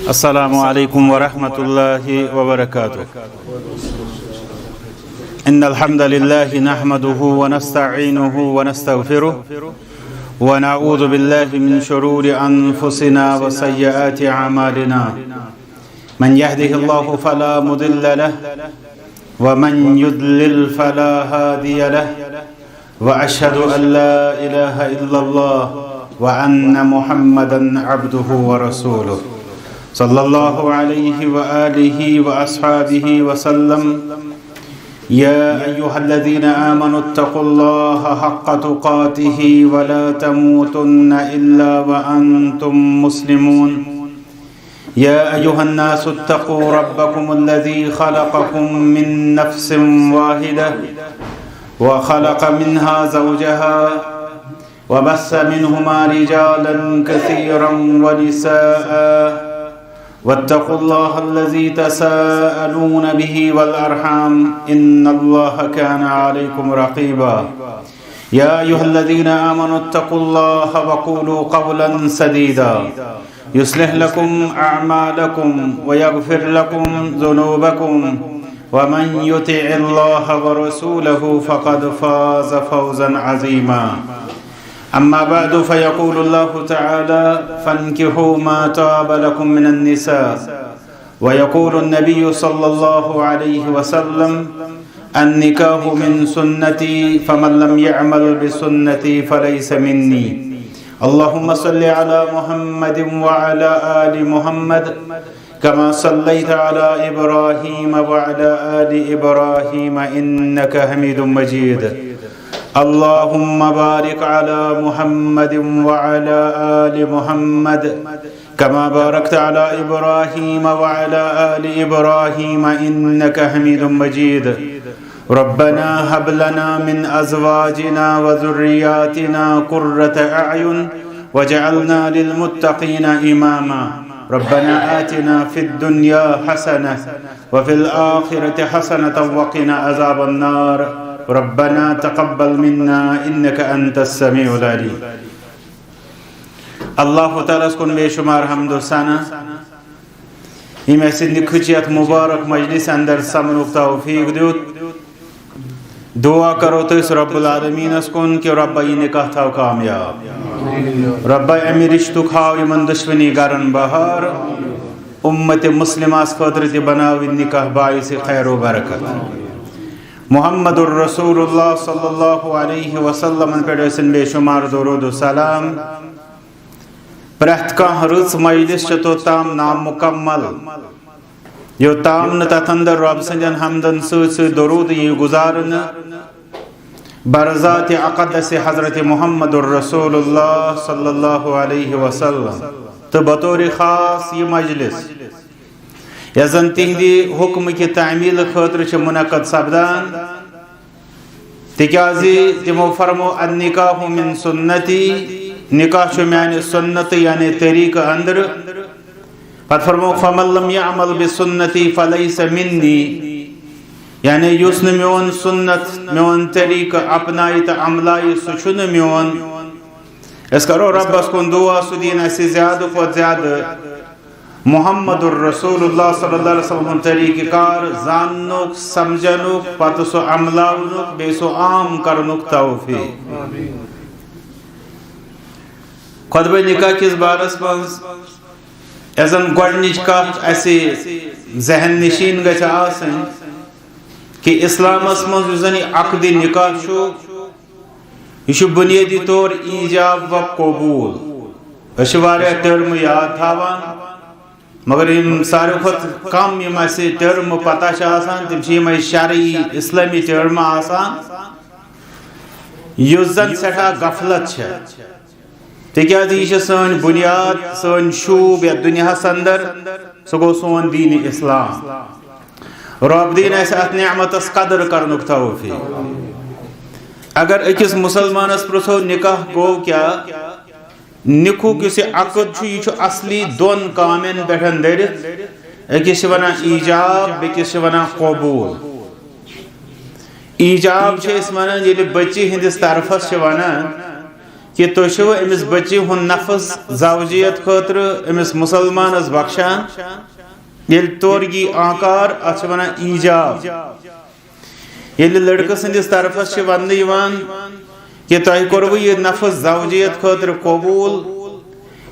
अस्सलामु अलैकुम वरहमतुल्लाहि वबरकातुह। इन्नल हम्दलिल्लाहि नहमदुहु व नस्तईनुहु व नस्तगफिरुह व नऊज़ु बिल्लाहि मिन शुरूरि अनफुसिना व सय्यिआति अमालिना। मन यहदिहिल्लाहु फला मुदिल्ल लहु व मन युद्लिल फला हादिय लहु व अशहदु अन ला इलाहा इल्लल्लाह व अन्न मुहम्मदन अब्दुहु व रसूलुहु सल्लल्लाहु अलैहि व आलिहि व अस्हाबिहि व सल्लम। या अय्युहल्लज़ीना आमनुत्तक़ुल्लाहा हक़्क़ तुक़ातिहि व ला तमूतुन्न इल्ला व अंतुम मुस्लिमून। या अय्युहन्नासुत्तक़ू रब्बकुमुल्लज़ी ख़लक़कुम मिन नफ़्सिन वाहिदह व ख़लक़ मिन्हा ज़ौजहा व बस्स मिन्हुमा रिजालन कसीरन व निसाअ वत्तक़ुल्लाहल्लज़ी तसाअलून बिही वल अरहाम इन्नल्लाह काना अलैकुम रक़ीबा। या अय्युहल्लज़ीना आमनुत्तक़ुल्लाहा व क़ूलू क़ौलन सदीदा युस्लिह लकुम अअमालकुम व यग़फिर लकुम ज़ुनूबकुम व मन युतिइल्लाह व रसूलहु फ़क़द फ़ाज़ फ़ौज़न अज़ीमा। अम्मा बअदु फ़यक़ूलुल्लाहु तआला फ़न्किहू मा ताब लकुम मिनन निसा व यक़ूलु नबिय्यु सल्लल्लाहु अलैहि वसल्लम अन्निकाहु मिन सुन्नती फ़मन लम यअमल बिसुन्नती फ़लैस मिन्नी। अल्लाहुम्मा सल्लि अला मुहम्मदिन व अला आलि मुहम्मद कमा सल्लैत अला इब्राहीम व अला आलि इब्राहीम इन्नका हमीदुम मजीद। अल्लाहुम्मा बारिक अला मुहम्मदिन व अला आलि मुहम्मद कमा बारकत अला इब्राहीम व अला आलि इब्राहीम इन्नका हमीदुम मजीद। रब्बना हब लना मिन अज़वाजिना व ज़ुर्रिय्यातिना क़ुर्रत अअयुन वजअलना लिलमुत्तक़ीना इमामा। रब्बना आतिना फ़िद दुनिया हसनह व फ़िल आखिरति हसनतन व क़िना अज़ाबन नार। रब्बना तक़ब्बल मिन्ना इन्नका अंतस समीउल अलीम। अल्लाह ताला को बेशुमार हम्द व सना इमे सिंध खुचियत मुबारक मजलिस अंदर समनुक तौफीक दियुत। दुआ करो तो इस रब्बुल आलमीन कुन कि रब्बा ये निकाह थाव कामयाब, रब्बा अमी रिश्तु खाव यमन दुश्मनी गरन बहार, उम्मत मुस्लिमास खतर ते बनाव निकाह बाइस खैर व बरकत। मुहम्मदुर रसूलुल्लाह सल्लल्लाहु अलैहि वसल्लम पे बेशुमार दुरूद व सलाम। प्रथ कह रुच मजलिस तो ताम नामुकम्मल यो ताम न तथ अंदर रब सजन हमदन से दुरूद ये गुजारन बरज़ात अक़दस हज़रत मुहम्मदुर रसूलुल्लाह सल्लल्लाहु अलैहि वसल्लम। तो बतौर ख़ास ये मजलिस यजन तिहदी हुक्म की तामील खतर मुनक़द सपदान तिकाज़ी तिमो फरमो अन्निकाहु मिन सुन्नती निकाह म्याने सुन्नत यानी तरीक़ अंदर पत फरमो फ़मन लम यअमल बिसुन्नती फ़लैस मिन्नी यानी युस न म्योन सुन्नत म्योन तरीक़ अपनाई तो अमलाई सु छुन म्योन। इस करो रब्बस कुन दुआ सुदीन से ज़्यादा को ज़्यादा मुहम्मदुर रसूलुल्लाह सल्लल्लाहु अलैहि वसल्लम तरीक़ेकार जाननुक समझनुक पत सो अमलाउनुक बेसो आम करनुक तौफीक। खुतबा निकाह किस बारस मज एजन गोडनिच कथ ऐसे जहन नशीन गछ आसन कि इस्लामस मज जन अक़द निकाह यह बुनियादी तौर ईजाब व कबूल टर्म याद थावान मगर इन सारे खुद कम यम टर्म पता तम शरई इस्लामी टर्म युस जन सठा गफलत तिकाज यह सन बुनियाद सन शूब या दुनिया अंदर सह गो सोन दीन इस्लाम। रब दीन अत नेमतस कदर करनुक तौफीक। अगर अकिस मुसलमानस पृथो निकाह गो क्या निकुक अक़द यह असली दोन कामें पे दरित अकिस वन ईजाब बेकिस वन कबूल। ईजाब वन ये बच्चे हंदिस तरफस वन कि तुम अमिस बच्ची हुन नफ्स जावजियत खतर अमिस मुसलमानस बख्शान ये तौर ये आकार अत वन ईजाब ये लड़के सदिस तरफस वन कि तुम कर्व यह नफ्स जावजियत खतर कबूल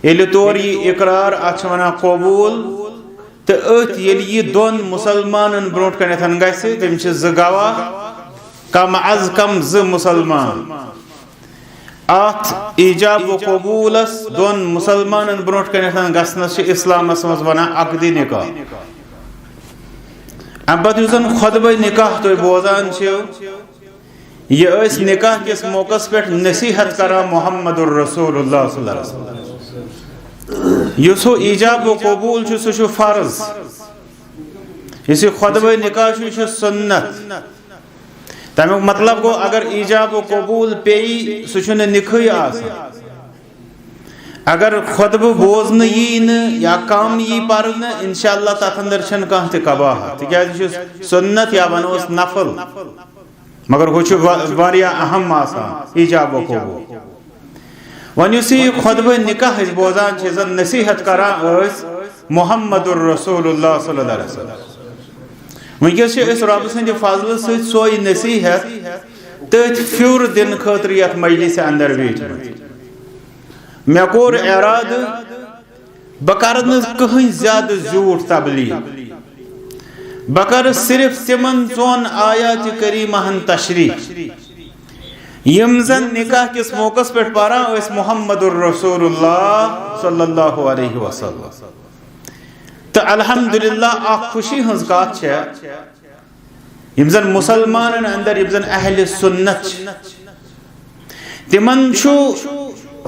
ये तौर ये इकरार अत वन कबूल तो अत ये दोन मुसलमान ब्रोट कन गम ज गवाह कम अज कम ज मुसलमान अत ईजाब व कबूलस दोन मुसलमान ब्रोट कन गसनस इस्लामस मज वन अकदी निकाह अब पत खुतबा निकाह तुम बोजान यह निकाह किस मौकस पे नसीहत करा मोहम्मदुर रसूलुल्लाह सल्लल्लाहु अलैहि वसल्लम युस ईजाब व कबूल सह फर्ज इस खुतबा निकाह सुन्नत तमुक मतलब गो अगर ईजाब व कबूल पे सह निखई अगर खुतब बोजन यी न या कम यी पर इंशाअल्लाह तथ अंदर कह कबाह तिक सुन्नत या वनोस नफल मगर वह अहम ईजाब व कबूल वन खुतब निकाह बोजान जन नसीहत करान मोहम्मदुर रसूलुल्लाह सल्लल्लाहु अलैहि वसल्लम वनकस रब सद फजल सोई नसीहत तथ फ्यूर दिन खतर यथ मजलिस अंदर बैठ मे कोर इराद बह कर कहीं ज्यादा झूठ तबलीग बह कर सिर्फ तिमन चौन आयात करीमहन तशरीह यम जन निकाह किस मौकस पे पारान मोहम्मदुर रसूलुल्लाह सल्लल्लाहु अलैहि वसल्लम तो अल्हम्दुलिल्लाह आ खुशी हज कत यम जन मुसलमान अंदर यम जन अहले सुन्नत तिमन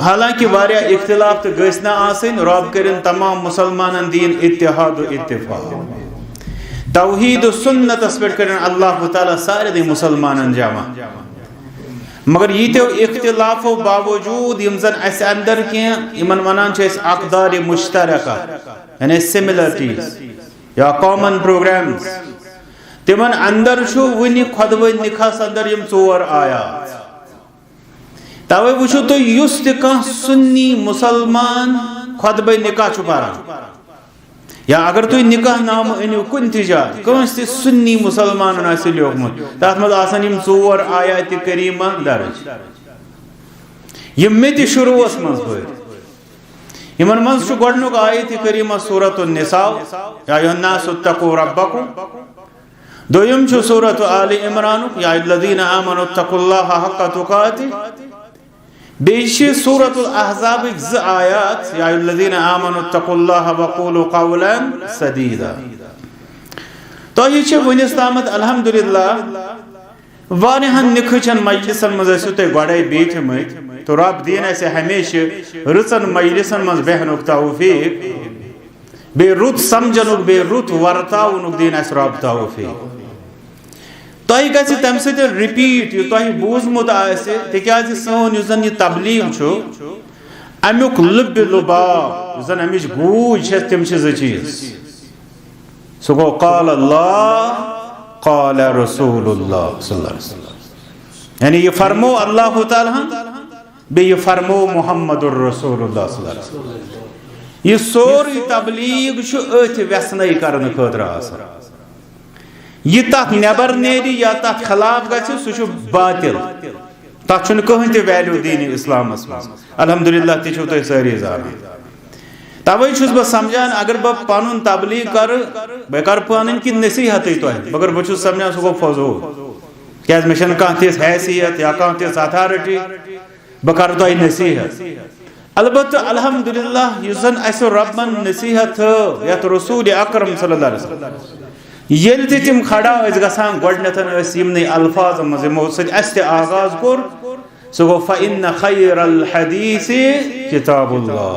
हालांकि वारिया इख्तिलाफ तो गस ना आसन रब करिन तमाम मुसलमान दीन इत्तिहाद व इत्तिफाक तौहीद व सुन्नतस पे करिन अल्लाह ताला सारे मुसलमान जमा मगर यीतो इख्तिलाफो बावजूद यम जन अस अंदर यमन वनान अकदार मुश्तरका यानी सिमिलरिटीज या कॉमन प्रोग्राम्स तिमन अंदर वन खुतबा निकाह अंदर यम 4 आयात तवे वो तो सुन्नी मुसलमान खुतबा निकाह पारान या अगर तुम निकाह नाम अनिव कुन जाए कंस सुन्नी मुसलमान लोगमुत तथ मज 4 आयात करीमा दर्ज यम मे शुरुस मज यमन मज गोडनुक आयत करीमा सूरतुन निसा या अय्युहन्नासु तक़ू रब्बकुम दोयम सूरत आले इमरान या अय्युहल्लज़ीना आमनु तक़ुल्लाहा हक़्क़ तुक़ातिह बेश सूरतुल अहज़ाब 2 आयात या अय्युहल्लज़ीना आमनु तक़ुल्लाहा वक़ूलू क़ौलन सदीदा तो ये वनिस तामत अल्हम्दुलिल्लाह वारियाहन निखचन मजलिसन मज तुम गोड़े बैठमत तो रब दीन हमेशा रुचन मजलिसन मज बहनुक तौफीक बे रुत समझनुक बे रुत वर्तावनुक दीन रब तौफीक तुम गि तम सत रिपीट तुम बूजमुत तिकाज सोन जन यह तबलीग अमुक लुब लुबाव जन अमिच गूज तम 2 चीज सो गो क़ाल अल्लाह क़ाल रसूलुल्लाह सल्लल्लाहु अलैहि वसल्लम यानी ये फरमो अल्लाह ताला बे ये फरमो मुहम्मदुर रसूलुल्लाह सल्लल्लाहु अलैहि वसल्लम ये सोरी तबलीग अथ व्यसनई करने खतर आसान यह तथ नबर नेरी या तथ खिलाफ गि सह बातिल तथ कहीं ते वैल्यू दीन इस्लामस मज अल्हम्दुलिल्लाह तुम सारी जान तवे बह समझान अगर बह पन तबलीग कर बह कर पन कि नसीहत तुम मगर बह समझान सह गो फजूल क्या मे कह तिस हैसियत या कह तिस अथॉरिटी बह कर तुम नसीहत अलबत्ता अल्हम्दुलिल्लाह युस जन अस रब्बन नसीहत यत रसूल अकरम सल्लल्लाहु अलैहि वसल्लम येल तिम खड़ा गसान गोडनथन अल्फाज मो सत आगाज कोर सह गो फ़इन्न खैरल हदीस किताबुल्लाह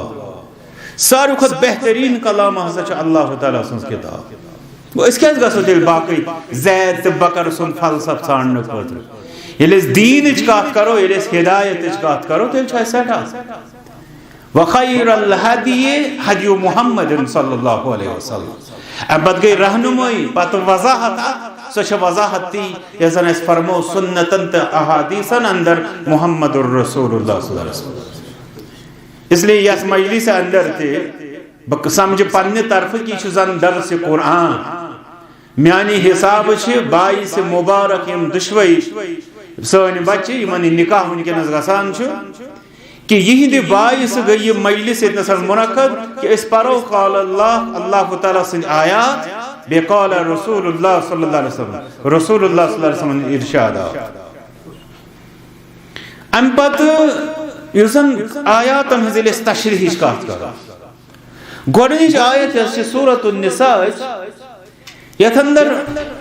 सारू खुद बेहतरीन कलाम हसा अल्लाह ताला सुन किताब गो क्या गो तेल बाकी जैद तो बकर सुन फलसफ छाड़ने खतर ये दीन कत करो ये हिदायत कत करो तेल सठा व खैरल हदी हदी मुहम्मद सल्लल्लाहु अलैहि वसल्लम अब गई रहनुमाई पत वजाहत सो वजाहत ती यजन अस फरमो सुन्नतन त अहादीसन अंदर मुहम्मदुर रसूलुल्लाह सल्लल्लाहु अलैहि वसल्लम। इसलिए यस मजलिस अंदर ते समझ पन्ने तरफ की जन दर्स कुरान म्यानी हिसाब से 22 मुबारक यम दुश्वई सन बच्चे यमन निकाह वनकस गसान कि यहिंद 22 गई मजलिस मुनक्कद कि इस परो क़ाल अल्लाह तआला सिंद आयात बेक़ाल रसूलुल्लाह सल्लल्लाहु अलैहि वसल्लम रसूलुल्लाह सल्लल्लाहु अलैहि वसल्लम इरशाद अम पत युसन आयातन हजिल तशरीह कत कर गोडनिच आयत है सूरतुन निसा यथ अंदर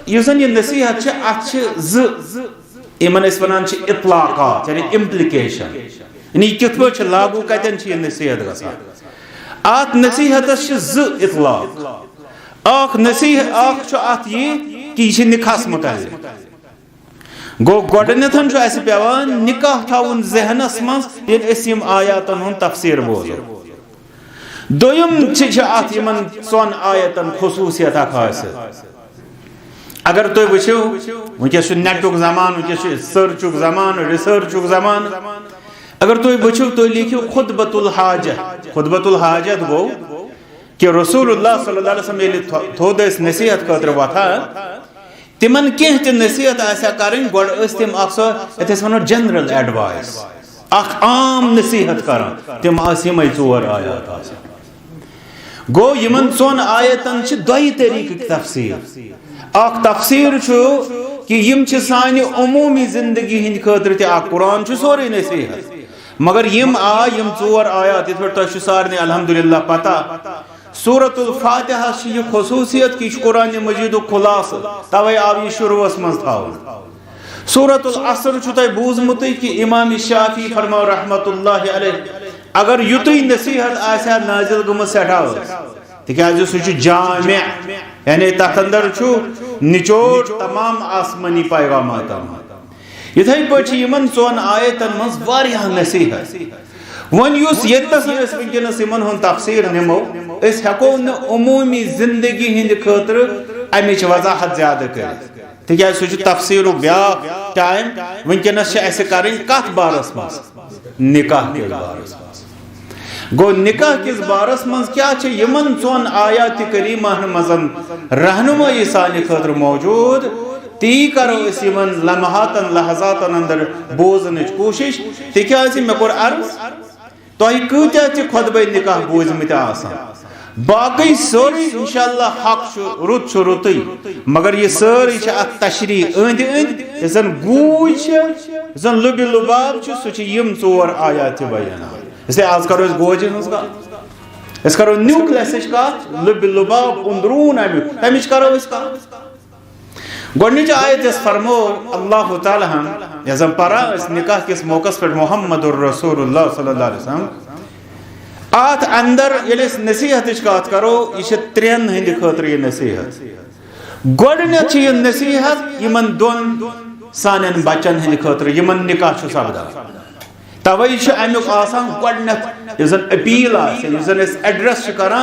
युसन ये नसीहत छ अछ ज इमन इस वनान छ इतलाकात यानी इम्प्लिकेशन यानी कित पट लागू कतन छ ये नसीहत गसा आत नसीहत छ ज इतलाक आख नसीहत आख छ आत ये कि छ निकाह मुतालिक गो गोडनेथन छ अस पेवान निकाह थाउन जहनस मस ये इम आयातन हुन तफसीर बोलो दोयम आत यमन सोन आयतन खुसूसियत अगर तुम वो वस नेटुक जमान वस सर्चुक जमान रिसर्चुक जमान अगर तुम वो तो लिखियो खुतबतुल हाजत गो कि रसूलुल्लाह सल्लल्लाहु अलैहि वसल्लम थोद नसीहत खतर वथान तिमन कह नसीहत करें गोड तिम वो जनरल एडवाइस आम नसीहत कर तिम यमे 4 आयात गो यमन सोन आयतन दोई तरीक तफसीर अख तफसीर कि यम सानि उमूमी जिंदगी हिंद खतर कुरान सोरे नसीहत मगर यम यम 4 आयात इत पे सारे अल्हम्दुलिल्लाह पता सूरतुल फातिहा यह खसूसियत कि कुरान मजीद खुलास तवे आव यह शुरुअस मज थावन सूरतुल असर तुम बूजमुत कि इमाम शाफी फरमा रहमतुल्लाह अलैह अगर युत नसीहत आसा नाजिल गम सठा तिकाज सह जाम यानी तथ अंदर निचोड़ तमाम आसमानी पैगामात इथे पे यमन सोन आयतन मज वारियाह नसीहत वन वनकस इन तफसीर निमो हेको न उमूमी जिंदगी हिंद खतर अमिच वजाहत ज्यादा कर तिकाज सह तफसीर ब्या टाइम वनकस करें कथ बारस मज निकाह के बारस गो निकाह किस बारस मज क्या यमन सोन आयात करीमा मजन रहनुमाई सानि खतर मौजूद ती करो यमन लम्हातन लहजातन अंदर बोजन कोशिश तिकाज मे कोर अर्ज तुह कत्या खुतबे निकाह बोजमत बाकी सोरी इंशाअल्लाह हक रुत रुत मगर ये सारी तशरी अंद अंद जन गूज जन लुब लुबाब सह यम 4 आयात बयान इसलिए आज करो गोजन हज करो न्यूक्लियस कत लुब लुबाब अंदरून अमिच करो गोडनिच आयत फरमो अल्लाह ताला यजम परा निकाह किस मौकस पे मुहम्मदुर रसूलुल्लाह सल्लल्लाहु अलैहि वसल्लम आत अंदर ये नसीहत कत करो यह 3 हंद खतर यह नसीहत गोडनेथ यह नसीहत यमन 2 सानन बच्चन हंद खतर यमन निकाह सपदा तवे अमुक गोडनेथ अपील जन एड्रेस कर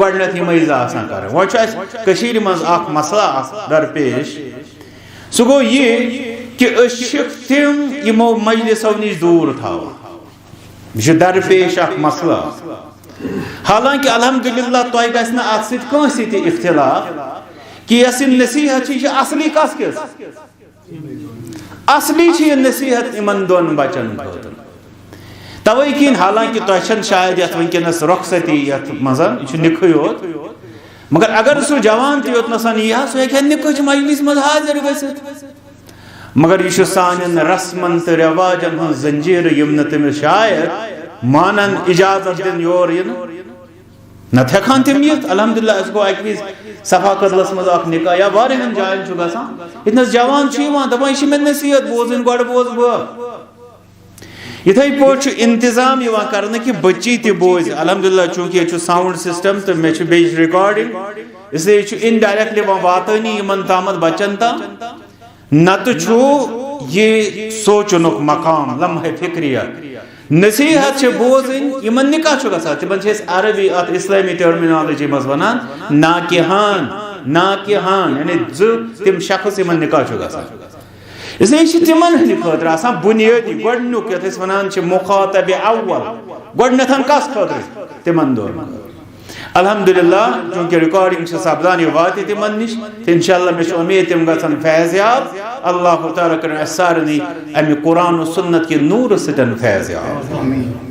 गोडनेथ यमज कर वो मज मसला दरपेश सह गो ये कि तिम यमो मजलिसो नश दूर थाव यह दरपेश मसला हालांकि अल्हम्दुलिल्लाह तुह गस इख्तिलाफ कि यस नसीहत असली कस किस असली नसीहत इन 2 बच्चन तवे किन हालांकि तुह शायद ये वनकस रुखसती ये मजन यह निक योत मगर अगर सह जवान तोत नसान यह सह हे निकह मजलिस मज हाजिर गसित मगर यह सान रस्मन तो रिवाजन हज जंजीर यम न तमिस शायद मानन इजाजत दिन योर नत हेकान तम यित अल्हम्दुलिल्लाह गो अकि सफा कदलस मज निकाह या वारियाहन जायन गसान इतनस जवान दपान मे नसीहत बोजन गोड बोज इथे पे इंतजाम कर कि बच्ची त बोज अल्हम्दुलिल्लाह चूंकि ये साउंड सिस्टम तो मे बे रिकॉर्डिंग इसलिए इनडायरेक्टली वातानी इन तामत बच्चन तम नत ये सोचनुक मकाम लम्हे फिक्रिया नसीहत बोजन इन निकाह गसान तिमन अरबी अत इस्लामी टर्मिनोलॉजी मज वनान नाकिहान ना कि हाँ यानी तिम शख्स इन निकाह गसान इसलिए तिमन खतर बुनियादी गोडनुक यथ वनान मुखातब अव्वल गोडनथन कस खतर तिमन दोन अल्हम्दुलिल्लाह चूंकि रिकॉर्डिंग सपदान वात तिमन निश इंशाअल्लाह मे उम्मीद तिम गसन फैज़याब अल्लाह ताला कर सारनी अमि कुरान और सुन्नत के नूर सतन फैज़याब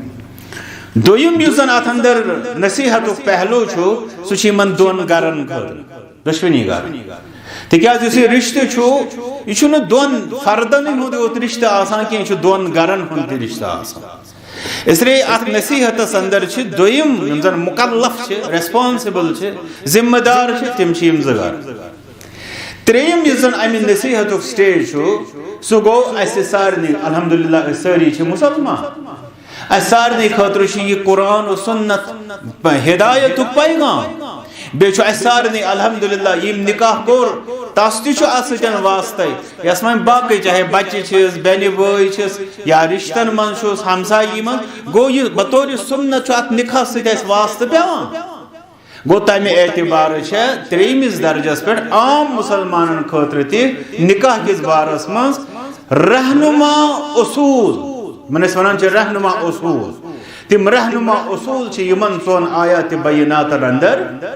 दोयम युसन अत अंदर नसीहत पहलू सह दोन गरन खतर दशवनी गर तिकाज रिश्ते यह दोन फर्दन हुंद योत रिश्ते आसान कि दोन गरन हुंद रिश्ते आसान इसलिए अत नसीहतस अंदर दोयम जन मुकल्लफ रेस्पॉन्सिबल जिम्मेदार तिम ज़र त्रेयम जन अमि नसीहत स्टेज सह गो सारे अल्हम्दुलिल्लाह सारी मुसलमान सारे खतर यह कुरान और सुन्नत हिदायत पैगाम बे सारे अल्हम्दुलिल्लाह यम निकाह कोर तस तन वास्ते यस मन बाकी चाहे बच्चे बेन बई या रिश्तन मन हमसाई मन गो यह बतौर सुन्नत अत निकाह सस्त पेवान गो तमे एतबार त्रेमिस दर्जस पे आम मुसलमान खतर निकाह किस बारस मज रहनुमा उसूल मन वन रहनुमा उसूल तिम रहनुमा उसूल यमन सोन आयात बैनात अंदर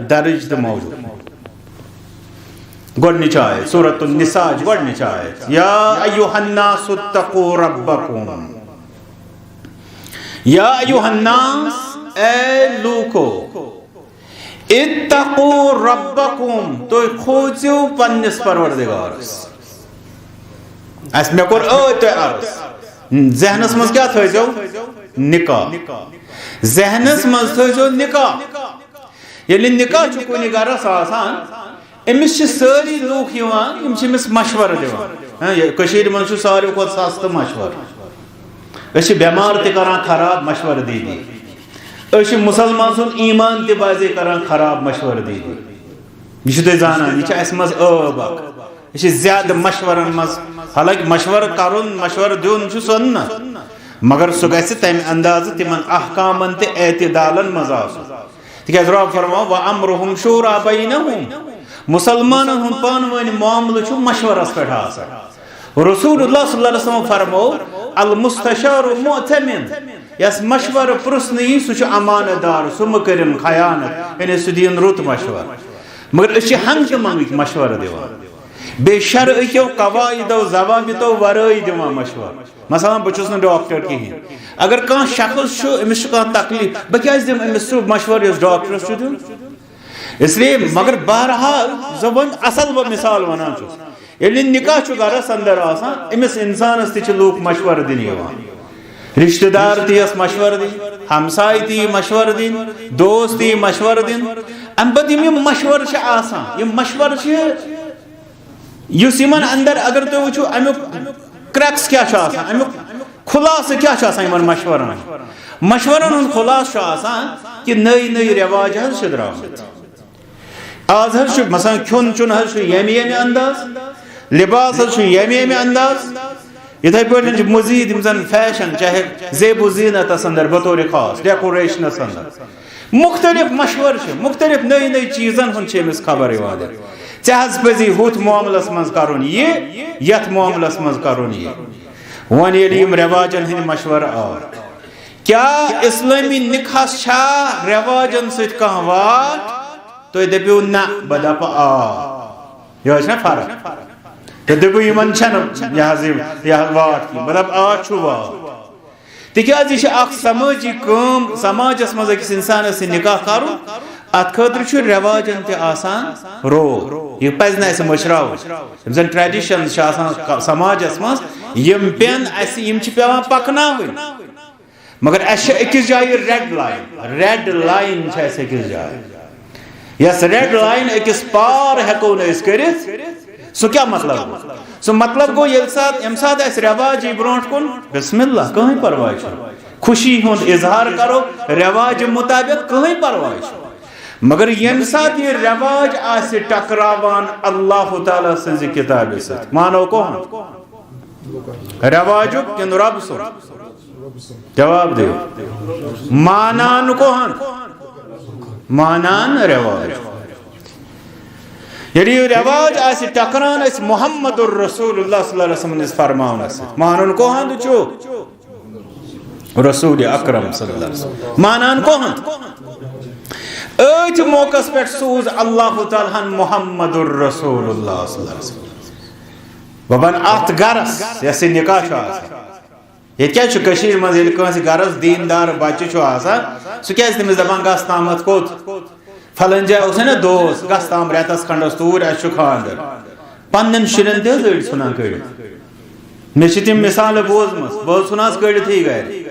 दर्ज तो मौजूद गोडनिच आयत सूरतुन निसा गोडनिच आयत या अय्युहन्नास इत्तकू रब्बकुम या अय्युहन्नास ए लूको इत्तकू रब्बकुम तो खोजो पन्निस परवरदिगारस मे कोर अर्ज जहनस मज क्या थो निकाह जहनस मज थो निकाह ये निकाह कुन गरस आसान अमिस सारी लूख मशवर दिवान मन सारे खुद सस्त मशवर बेमार तरान खराब मशवर दीदी मुसलमान सुन ईमान तबाजी करान खराब मशवर दीदी यह जाना यह मज अब यह ज्यादा मशवरन मज हालांकि मशवर करुन मशवर दिन सुन्नत मगर सह गि तम अंदाज तिमन अहकामन ते एतदालन मज तिकाज रब फरमाओ व अम्रुहुम शूरा बैनहुम मुसलमान पान वन मामल मशवरस पे रसूलुल्लाह सल्लल्लाहु अलैहि वसल्लम फरमाओ अल मुस्तशार मुअतमिन यस मशवर पुरसन सह अमानतदार सह मकरिम खयानत यानी सह दिन रुत मशवर मगर हंग मंग मशवर दिवान बे शरअो कवायदो जवाबितो वरई दिवान मशवर मसलन बहुस डॉक्टर कहीं अगर कह शख्स अमिस तकलीफ बह क्या दिम अमिस मशवर डॉक्टरस दिन इसलिए मगर बहरहाल वन असल बह मिसाल वनान ये निकाह गरस अंदर अमिस इंसानस लूक मशवर दिन रिश्तेदार तीस मशवर दिन हमसाय ती मशवर दिन दोस्त ती मशवर दिन अम पे मशवर मशवर अंदर अगर तुम वो अमुक क्रैक्स क्या अमुक खुलास क्या मशवरन मशवरन खुलास कि नई नई रिवाज द्राम आज मसलन खुन चुन यमे अंदाज लिबास यमे अंदाज इथे पे मजीद फैशन चाहे जेबो जीनत अंदर बतौर खास डेकोरेशन अंदर मुख्तलिफ मशवर मुख्तलिफ नई नई चीजन हमिस खबर पजी हुत मामलस मज करुन यथ मामलस मज करुन वन रिवाजन हंद मशवर आ क्या इस्लामी निकाह रिवाजन सह वाट तो दपो ना बह दप आ यह फर्क तो दपो इन वाट बह दप आ वाट तिकाज यह समाजी कम समाजस मज अकिस इंसानस निकाह कर अत खतर रिवाजन तसान रोल यह पज ना मशराव जन ट्रेडिशन समाजस मज पेन पेवान पकना मगर अकिस जाय रेड लाइन अकिस जाय यस रेड लाइन अकिस पार हेको कर सह क्या मतलब सह मतलब गो ये सात रिवाज ब्रोह कुन बिस्मिल्लाह कहीं परवाह खुशी हुंद इजहार करो रिवाज मुताबिक कहीं परवाह मगर यम सात ये रिवाज आस टकरावान अल्लाह ताला सज किताब मानो कौन रिवाज किन रब सो जवाब दे मानान कौन मानान रिवाज यदि रिवाज आसि टकरान अस मुहम्मदुर रसूलुल्लाह सल्लल्लाहु अलैहि वसल्लम फरमावनस मानन कोहन छु रसूल अकरम सल्लल्लाहु अलैहि वसल्लम मानन कोहन अत मौकस पे सूज अल्लाह ताला मुहम्मदुर रसूलुल्लाह सल्लल्लाहु अलैहि वसल्लम बबन अत गरस यसे निकाह छ आसा ये क्या छु कशीर मज यदि कस गरस दीनदार बच्चे छु आसा सु क्या तमिस दपान गस तामत कोत फलन जाय उस ना दोस्त गस ताम रेतस खंडस तूर अछु खांदर पन्न शुरन ते जड़ सुना कड़ मे तिम मिसाल बोजमस बहुत सुनास कड़ थी गए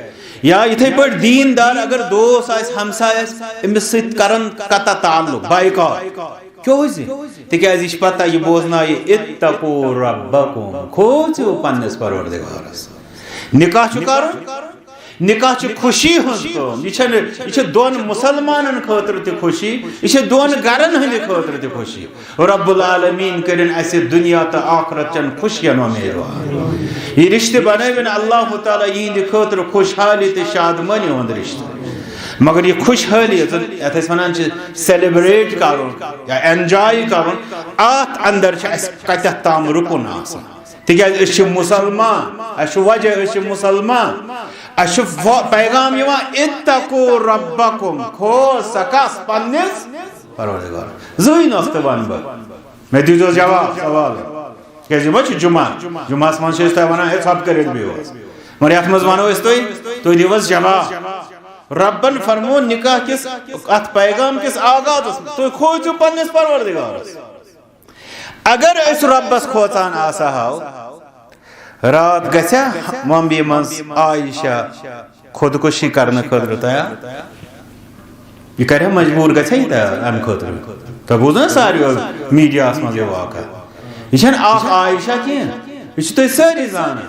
या इथे पर दीनदार अगर दोस्त आस हमसाय अमिस सत करन कता ताल्लुक बाइकॉट क्यों तिकाज यह पता यह बोजना इत्तकू रब्बकुम खोजो पन्नस परवरदिगारस निकाह छु करन निकाह छु खुशी हंद यह दोन मुसलमानन खतर ते खुशी यह दोन गरन हंद खतर ते खुशी रब्बुल आलमीन करिन अस दुनिया तो आखिरत चन खुशियन उम्मीदवार यह रिश्ते बनविन अल्लाह ताला यिंद खतर खुशहाली ते शादमानी हंद रिश्ते मगर यह खुशहाली यथ वन सेलिब्रेट कर या एंजॉय कर अत अंदर कत ताम रुकन तिकाज मुसलमान वजह मुसलमान पैगाम इत्तकू रब्बकुम खो सकस पन्निस परवरदिगार जई नस्त वन मे दीजो जवाब सवाल क्या जुमा जुमास मन वन सब कर मगर ये मज वनो तुम दिवस जवाब रब्बन फरमो निकाह किस अत पैगाम किस आगाज तुम खोजो पन्निस परवरदिगारस अगर अस रब्बस खोचान आसा हाव रात गया मम्मी मज आयशा खुदकुशी करने खतर तैयार यह कर मजबूर गया तैयार अम खतर तो बोज ना सारे मीडिया मज वाक़ यह आयशा कह तुम सारी जान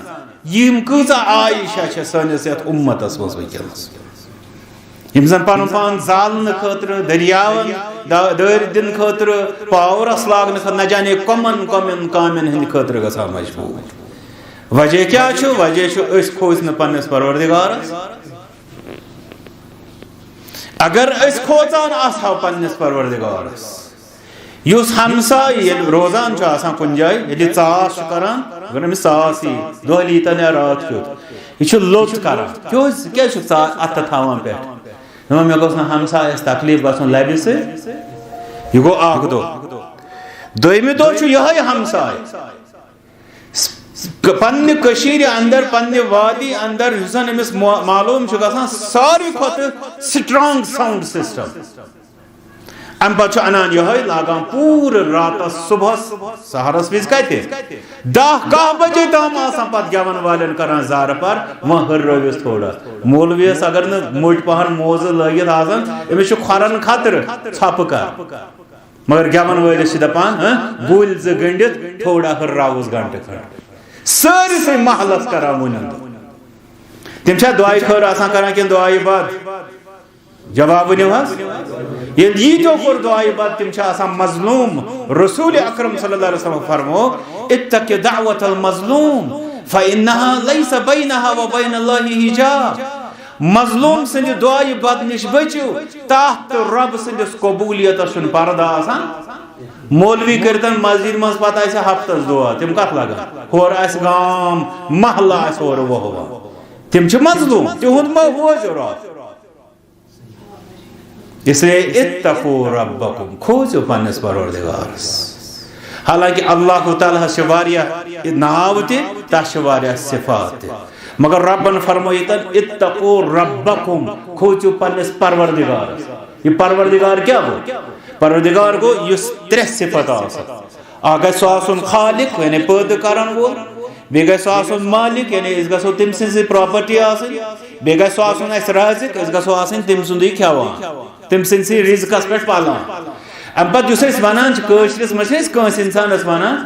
यम कचा आयशा सनिस ये उम्मतस मज वनकस यम जन पन पान जालन खतर दरियावन दर दिन खतर पावरस लागन न जाने कमन कमन कामन हंद खतर गसा मजबूर वजह क्या छु वजह खोज न पन्नस परवरदिगारस अगर खोचान आसो पन्नस परवरदिगारस युस हमसाय रोजान कुन जाय ये चास करान अगर अमिस चास दोहली तन रात क्युत यह लोत करान क्यों क्या अत थावान पे मे गोस ना हमसायस तकलीफ गसन लबि से यह गो अख दोयमि दो यह हमसाय पन्ने कशीर अंदर पन्ने वादी अंदर हुसन अमिस मालूम गसान सारी खुद स्ट्रांग साउंड सिस्टम अम पे अनान यह लागान पूर रात सुबह सहरस विज कते 10-10 बजे तम पे गवन वाले करान जार पर वह हर्रविस थोड़ा मौलवियस अगर न मोट पहन मोज लगित आसान अमिस खरन खतर छप कर मगर गवन वालिस दपान गुल ज गंडित थोड़ा हर्रावस घंटे खंड सारी से महलस करा मुनंद तिम दुआई खर आसान करा कि दुआई बाद जवाब ये तो कोर दुआई बाद तिम आसान मजलूम रसूल अकरम सल्लल्लाहु अलैहि वसल्लम फरमो इत्तक़ि दावतल मजलूम फइन्नहा लैसा बैनहा व बैनल्लाहि हिजाब मजलूम सिंद दुआई बाद निश बचो ताहत रब सिंद कबूलियत सुन पर्दा आसान मौलवी करतन मस्जिद मज पत हफ्तस दुआ तिम कत लगान होर गाम महला होर वह तिम मजलूम तिहुद मोज रात इसलिए इत्तकू रब्बकुम खोजो पन्नस परवरदिगारस हालांकि अल्लाह ताला नाव ते सिफात मगर रब्बन फरमायतन इत्तकू रब्बकुम खोजो पन्नस परवरदिगारस ये परवरदिगार क्या हो परवरदिगार को युस त्रे सिफत आग गो खालिक यानी पैदा करन वो बे गो मालिक यानी इस गो तम सी प्रॉपर्टी बे गो राजिक गो तम सुंद खेवान तम सी रिजकस पे पालान अम पे वनान कशरस मस इंसानस वनान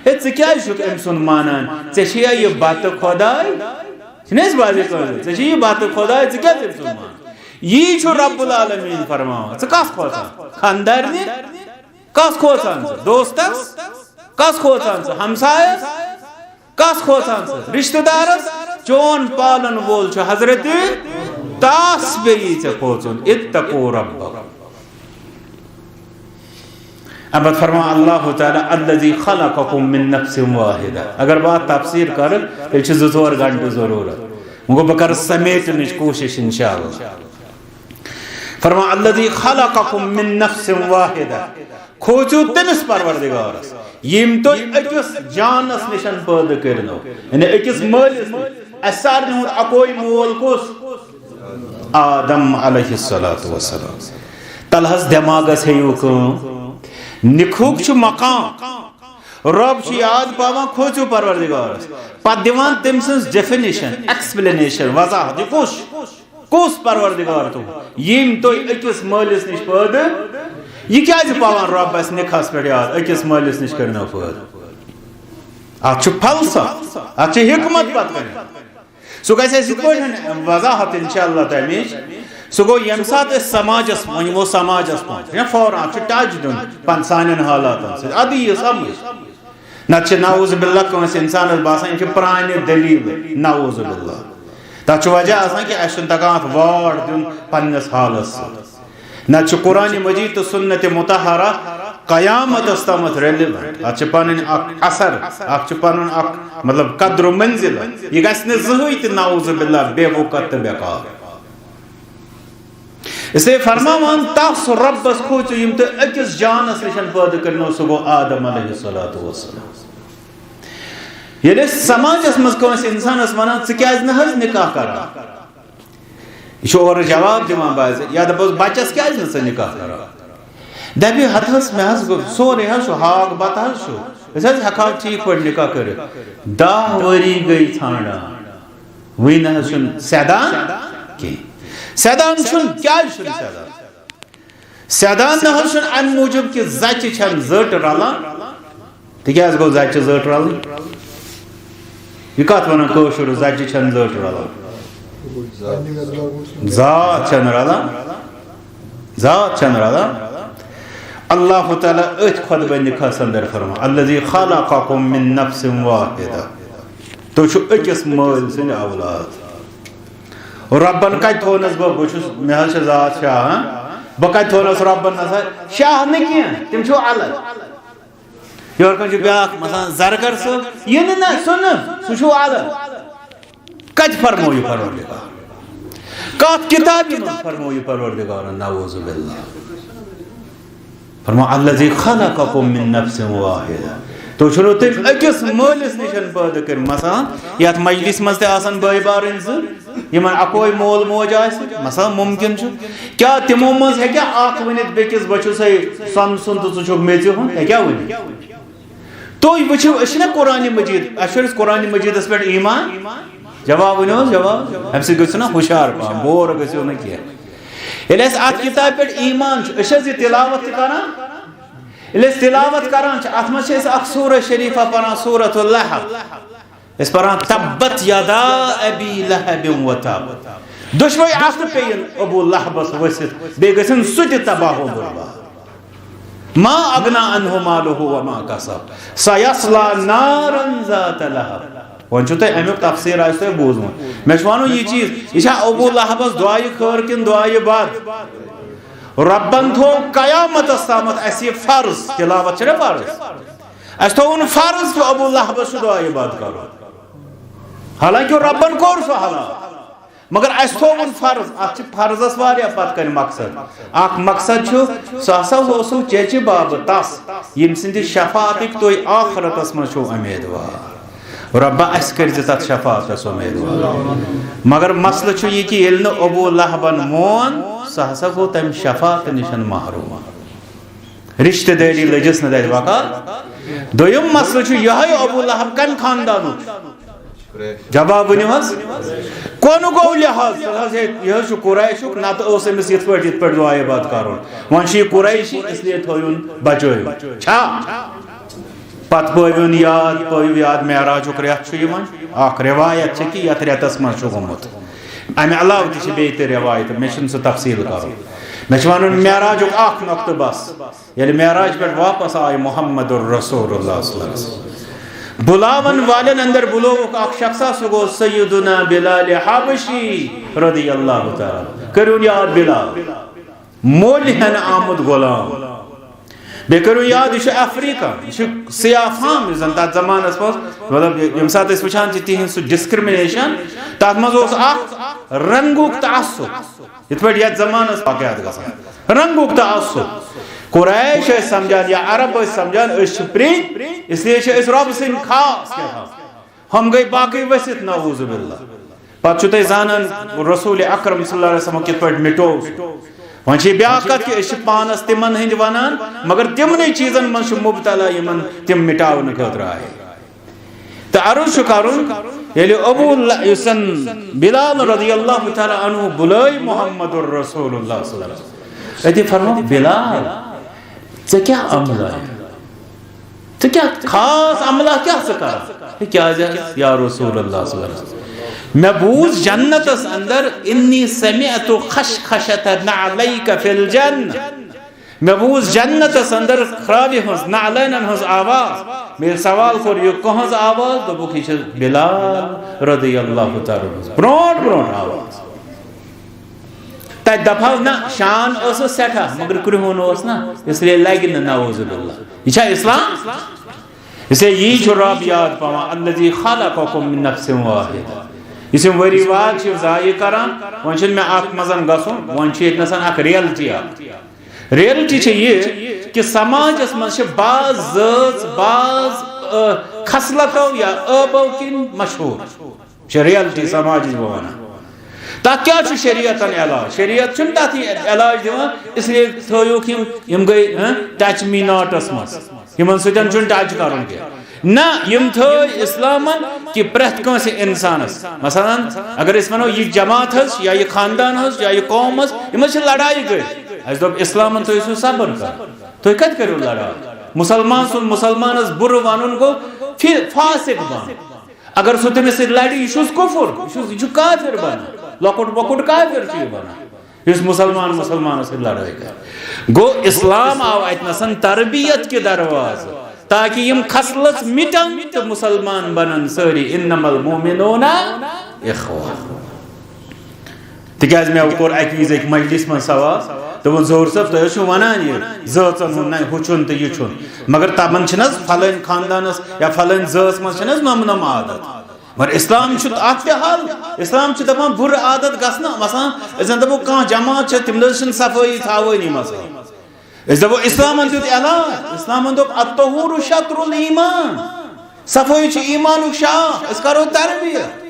हे क्या अम सुन मानान ये बत खुदाय बत खुदाय क्या तम सुन मान यह रब्बुल आलमीन फरमावन कस खोचान खानदारनि कस खोचान दोस्तस कस खोचान हमसायस कस खोचान रिश्तेदारस चोन पालन वोल हजरत तास बे खोचुन इत्तकू रब्बकुम अब फरमा अल्लाह ताला अल्लज़ी खलक़कुम मिन नफ्सिन वाहिदा। अगर बात तफसीर कर तो 2-4 घंटे जरूरत मुझे बह कर समेटने कोशिश इंशाअल्लाह। फरमा अल्लज़ी खलक़कुम मिन नफ्सिन वाहिदा, खोजू तमिस परवरदिगारस यम तो अकिस जानस निशन पैदा करनो, यानी अकिस मालिस सारे हुंद अकोई मोल कुस आदम अलैहिस्सलातु वस्सलाम। तलहस दिमागस हेयू निखुक मकाम रब याद पावान खोजू परवरदिगारस पत दिवान तम सज डेफिनेशन एक्सप्लेनेशन वजाहत कुस परवरदिगार तो यम तो अकिस मालिस निश पैदा यह क्या पावान रब अस निखास पे याद अकिस मालिस निश करनो पैदा। अत फलसफ अत हिकमत पत कर सह गई वजाहत इंशाअल्लाह तमिच सह गो यम सात समाजस वो समाजस पे फौरन टच दिन सान हालात अद यह समझ नत नाउज़ बिल्लाह कंस इंसान बासान यह प्रान दलील नाउज़ बिल्लाह तथ वजह आसान कि अस तगान वार दिन पन्नस हालस नत कुरान मजीद तो सुन्नत मुतहरा कयामत तमत रेलिवेंट अत पन असर अत पन मतलब कद्र मंजिल यह गि जहन नाउज़ बिल्लाह बेवकत तो बेकार। इसलिए फरमावान तस रब्बस खोचु यम तो अकिस जानस निशन पैदा करनो सह गो आदम अलैहिस्सलातु वस्सलाम। ये समाजस मज कंस इंसानस वन क्या निकाह करा यह और जवाब दिवान बाज या दपोस बच्चस क्या निकाह करा दपि हथस मे सोरे हाग बत हेका ठीक पे निकाह कर 10 वरी गई छाना वही न सैदान कह सैदान क्या सैदान न अम मूजूब कि जच जट रलान तक गो जच जट रल यह कत वन कशुर जच जट रलान जात रलान जात रलान। अल्लाह ताला अथ खुतबा निकाह अंदर फरमा अल्लज़ी खलक़कुम मिन नफ्सिन वाहिदा, तो अकिस माल सद औलाद रब्बन कत थोनस बहुत मे जात शाह बह कत थोनस रब्बन शाह न कह तम छो अलग योर कन ब्या जरगर सब यह ना सुन सह अलग कत फरमो यह परवरदिगार कत किताब फरमो यह परवरदिगार नाऊज़ बिल्लाह। फरमा अल्लज़ी खलक़कुम मिन नफ्सिन वाहिदा, तो छो तुम अकिस मालिस निशन पैदा कर मसान यथ मजलिस मज बाई बारन इन अकोई मोल मोज मसा मुमकिन क्या तिमो मज वन बेकिस बचु सन सुन तो चुक मेज क्या वन तुम वो कुरान मजीद अस कुरान मजीदस पे ईमान जवाब वन जवाब अम सना हुशार पा बोर गो न कह अत किताब पे ईमान तिलावत कर तिलावत कर अत मज सूरह शरीफा पान सूरतुल लहब पान तब्बत यदा अबी लहब व तब दुश्मन अत पे अबू लहबस वसित बे गन सह तबाह बर्बाद मा अगना अन्हु मालुहु व मा कसब सयस्ला नारन ज़ात लहब। वन अमुक तफसीर बूजमुत मे वन यह चीज यह अबू लहबस दुआए खैर किन दुआए बद रब्बन थो कयामत तमत अस फर्ज तिलावत फर्ज अस थोन फर्ज तो अबू लहबस दुआए बद कर हालांकि रब्बन कोर सह हला मगर अस थोन फर्ज अत फर्जस वारिया पत कर मकसद अख मकसद सह हसा ओसु चेचि बाब तस यम सिंद शफाअत तुम आखरतस मज उम्मीदवार रब्बा अस कर तथ शफाअतस उम्मीदवार। मगर मसल यह कि अबू लहबन मोन सह हसा गो तम शफाअत निशन महरूम रिश्तेदारी लजिस न वक़्त। दोयम मसल यह अबू लहब कम खानदान जवाब वन कौन गो लिहाज यह कुरैशुक ना तो अमिस ये दुआए बद कर वन कुरैशी इसलिए थोन बचो पत पवन याद मेराजुक रेत रिवायत कि ये रेतस मज गोमुत अमे अलाव ते रिवायत मे सह तफसील कर मे वन मेराजुक नुक्त बस ये मेराज पे वापस आए मोहम्मद रसूलुल्लाह बुलावन वालन अंदर बुलोक शख्सा सह गो सय्यदुना बिलाल हबशी रदियल्लाहु तआला करुन याद बिलाल मोल हन आमद गुलाम बे करू याद यह अफ्रीका यह सियाफाम जन तथ जमानस मतलब यम सात वुचान तिहन सह डिस्क्रिमिनेशन तथ मज रंगुक तअस्सुब इत पे जमानस वाकयात गसान रंगुक तअस्सुब कुरैश समझान या अरब समझान प्री इसलिए रब सिंह खास हम गई बाकी वसित नऊजुबिल्लाह पत तुम जानन रसूल अकरम सल्लल्लाहु अलैहि वसल्लम कित पे मिटो वन ब्या कत कि पानस तिमन हंद वनान मगर तिमन चीजन मज मुबतला यमन तिम मिटावन खतर आए तो अर्ज कर अबू बिलाल रज़ियल्लाहु तआला अन्हु बुलाई मोहम्मदुर रसूलुल्लाह सल्लल्लाहु अलैहि वसल्लम अति फरमा बिलाल ऐ क्या अमला तो क्या खास अमला क्या कर क्या या रसूलुल्लाह सल्लल्लाहु अलैहि वसल्लम मैं बूझ जन्नतस अंदर इन्नी समिअतु खशखशत नअलैका फिल जन्नह मैं बूझ जन्नतस अंदर खराबी हंस नअलैन हंस आवाज मेरे सवाल कर ये कहंस आवाज तो बुखी बिलाल रज़ियल्लाहु तआला ब्रोड ब्रोड आवाज तत दफा ना शान सठा मगर क्रुहन ना इसलिए लगे नऊजुबिल्लाह यह इस्लाम इसलिए यह रब याद पावा अल्लज़ी खलक़कुम मिन नफ्सिन वाहिदा इस वरी वाद जाय करान वन मे मजन गसुन वन रियलिटी ये कि समाजस मज बाज ज़ात बाज खसलतो या अबो किन मशहूर रियलिटी समाज वन तथ क्या शरीयत इलाज शरीयत तथ इलाज दिवान इसलिए थोक गई टच मी नॉटस मज इन सतन टच कर ना यम थो इस्लामन कि प्रत कंस इंसानस मसलन अगर वनो यह जमात या यह खानदान या यह कौम इन लड़ाई गई अस दोप इस्लामन थो सबर कर तुम कत करो लड़ाई मुसलमान सुन मुसलमानस बुर वन गो फिर फासिक बन अगर सह तमिस लड़ि यह कुफुर यह काफिर बन लकुट वकुट काफिर बना मुसलमान मुसलमान लड़ाई कर गो इस्लाम आव अतनसन तरबियत के दरवाज ताकि यम खसलत मिटन तो मुसलमान बनन सारी इन्नमल मुमिनूना इख्वा तिकाज मे कोर अक विज एक मजलिस में सवाल दोपन जोर सब तुम वनान यह ज़ातन हुन हुचुन तो यह मगर तमन फलन खानदानस या फलन ज़ात मज नम नम आदत मगर इस्लाम अत हल इस्लाम दपान बुर आदत गसन मसान जन दपो कह जमात तिम सफाई थावनी मसला दपो इस्लामन दुत इलाज इस्लामन दोप अत्तहूरु शत्रुल ईमान सफाई ईमान शाह अस करो तरबियत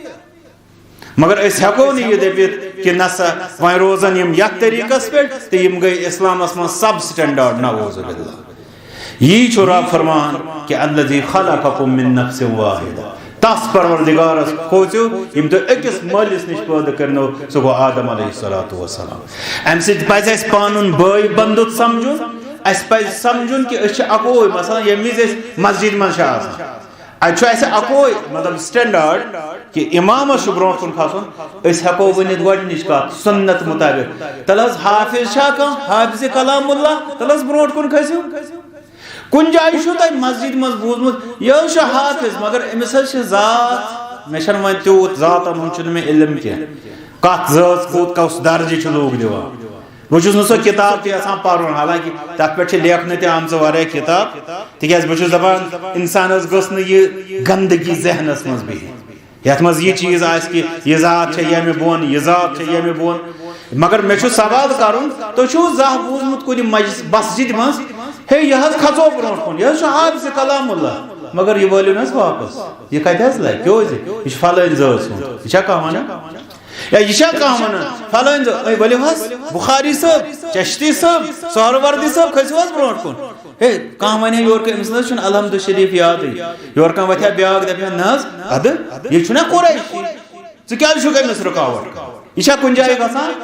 मगर हेको यह दपित कि नसा वह रोजन यथ तरीकस पे तो यम गई इस्लामस मज सब स्टैंडर्ड नऊजुबिल्लाह यह रब फरमान कि अल्लज़ी खलक़कुम मिन नफ्सिन वाहिदा तस परवरदिगारस खोजो यम तो अकिस मलिस निश पैदा करनो सो गो आदम अलैहिस्सलातु वस्सलाम अम सिद पज अस पानुन भाई बंदुत समझुन अस पज समझुन कि अस अकोई मसलन यम विज मस्जिद मज अस अकोई मतलब स्टैंडर्ड कि इमाम ब्रोह कुन खसन हेको वनित गोडनिच कत सुन्नत मुताबिक तल हाफिज हाफिज कलामुल्लाह तल ब्रोह कुन खसो कुन जाय तुम मस्जिद मज बूजमुत यह हाफिज मगर अमिस जात मे वन तूत जातन हूं मे इलम कह कत जात कूत कस दर्ज लोग दिवान बहुत सो किताब तक पढ़ हालांकि तथ पे लेखन तम वारिया किताब तिकाज बहुत दपान इंसानस गस यह गंदगी जहनस मज बह यथ मज यह चीज आ कि यह जात यम बोन यह जात यम बोन मगर मे सवाल कर तुम जह बूजमुत कुन मस्जिद मज हे यह खचो ब्रोह कुन यह हाफिज कलामुल्लाह मगर यह वलियो न वापस यह कत लगे क्यों यह फलन जात यह कह वन या यह कह वन फलन वलियो बुखारी सब चश्ती सब सहरवर्दी सब खसो ब्रोह कुन हे कह वन योर अमिस अलहमद शरीफ याद योर कह वथ्या ब्या दपान न अद यह कुरैशी क्या अमिस रुकावट यह कुन जाए गसान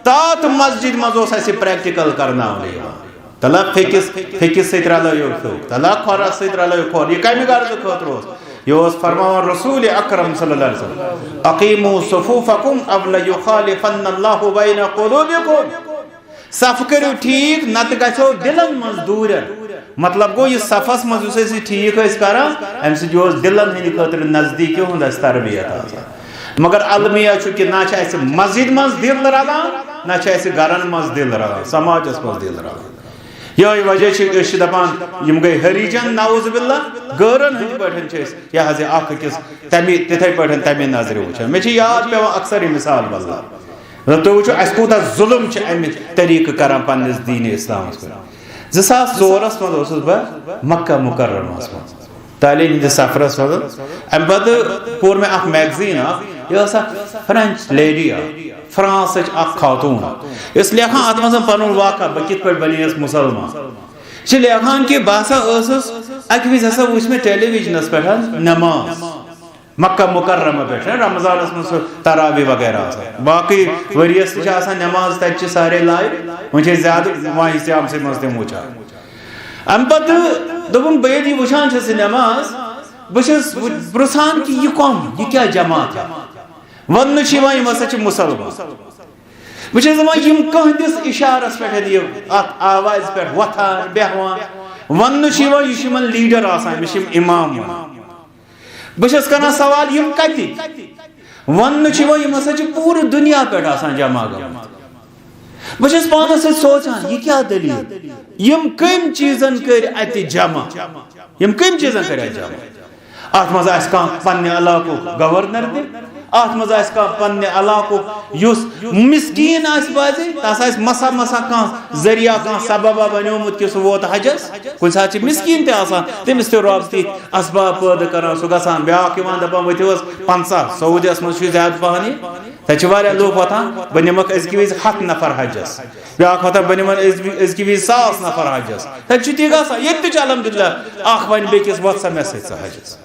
तथ मस्जिद मज प्रैक्टिकल करना तला फिकिस सत रलो तला खोरस सत रलो खोर यह कम गर्ज खतर यह फरमान रसूल अकरम सल्लल्लाहु अलैहि वसल्लम अकीमू सुफूफकुम अवल युखालिफन्नल्लाहु बैन कुलूबिकुम सफ करो ठीक नत गो दिलन मज दूर मतलब गो यह सफस मज ठीक कर अम दिलन हंद खतर नजदीकी हुंद तरबियत मगर अलमिया कि ना मस्जिद मज दिल रलान ना गरन मज दिल रलान समाजस मज दिल रलान यह वजह दपान यम गई हरिजन नाउजुबिल्ला गरन हंद पे यह अकिस तिथे पे तमे नजर वुचान मे याद पे अक्सर मिसाल बल्ला तुम वो अस कूत जुल्म अमि तरीक कर पन्निस दीन इस्लाम 2004 मज बह मक्का मुकर्रमा मज तालीम हंदिस सफरस मज अम पे पोर मे मैगजीन यह फ्रेंच लेडी फ्रांस खातून इस लेखान अत मज पुन वाक़ा बह कित बनियस मुसलमान लेखान कि बह अक विज हसा वुच मे टेलीविजनस पे नमाज मक्का मुकर्रमा पे रमजान मज तरावी वगैरह बाकी वरियस नमाज तक सारे लाइव वो ज्यादा वाहिस्याम से मज तम वुचान अम पे दोपन बह वुचान नमाज बस पृछान कि यह कौम यह क्या जमात है वन हसा मुसलमान बह कहदिस इशारस पे आवाज पे वथान बेहवान वन यह लीडर आसान इमाम बस कर सवाल कति वन हसा पूरे दुनिया पे जमा गम बस पानस सोचान यह क्या दलील कम चीजन कर जमा कम चीजन कर जमा अत मज पन्ने इलाको गवर्नर दे अत मज पन्ने इलाको मिस्कीन बाजे तस मसा मसा कह जरिया कह सबबा बनोमुत कि सह वोत हजस कुछ सात मिस्कीन तमिस रब ती असबाब पैदा कर सह गसान ब्या दपान वोस 50 सऊदियस मज ज्यादा पहन तह लूक वतान बह निमक अजक वज 100 नफर हजस ब्या वतान बह निमन अजक वज 100 नफर हजस तह ती गसान ये अलहमदुलिल्लाह वन बेकिस वत सा मे सत हजस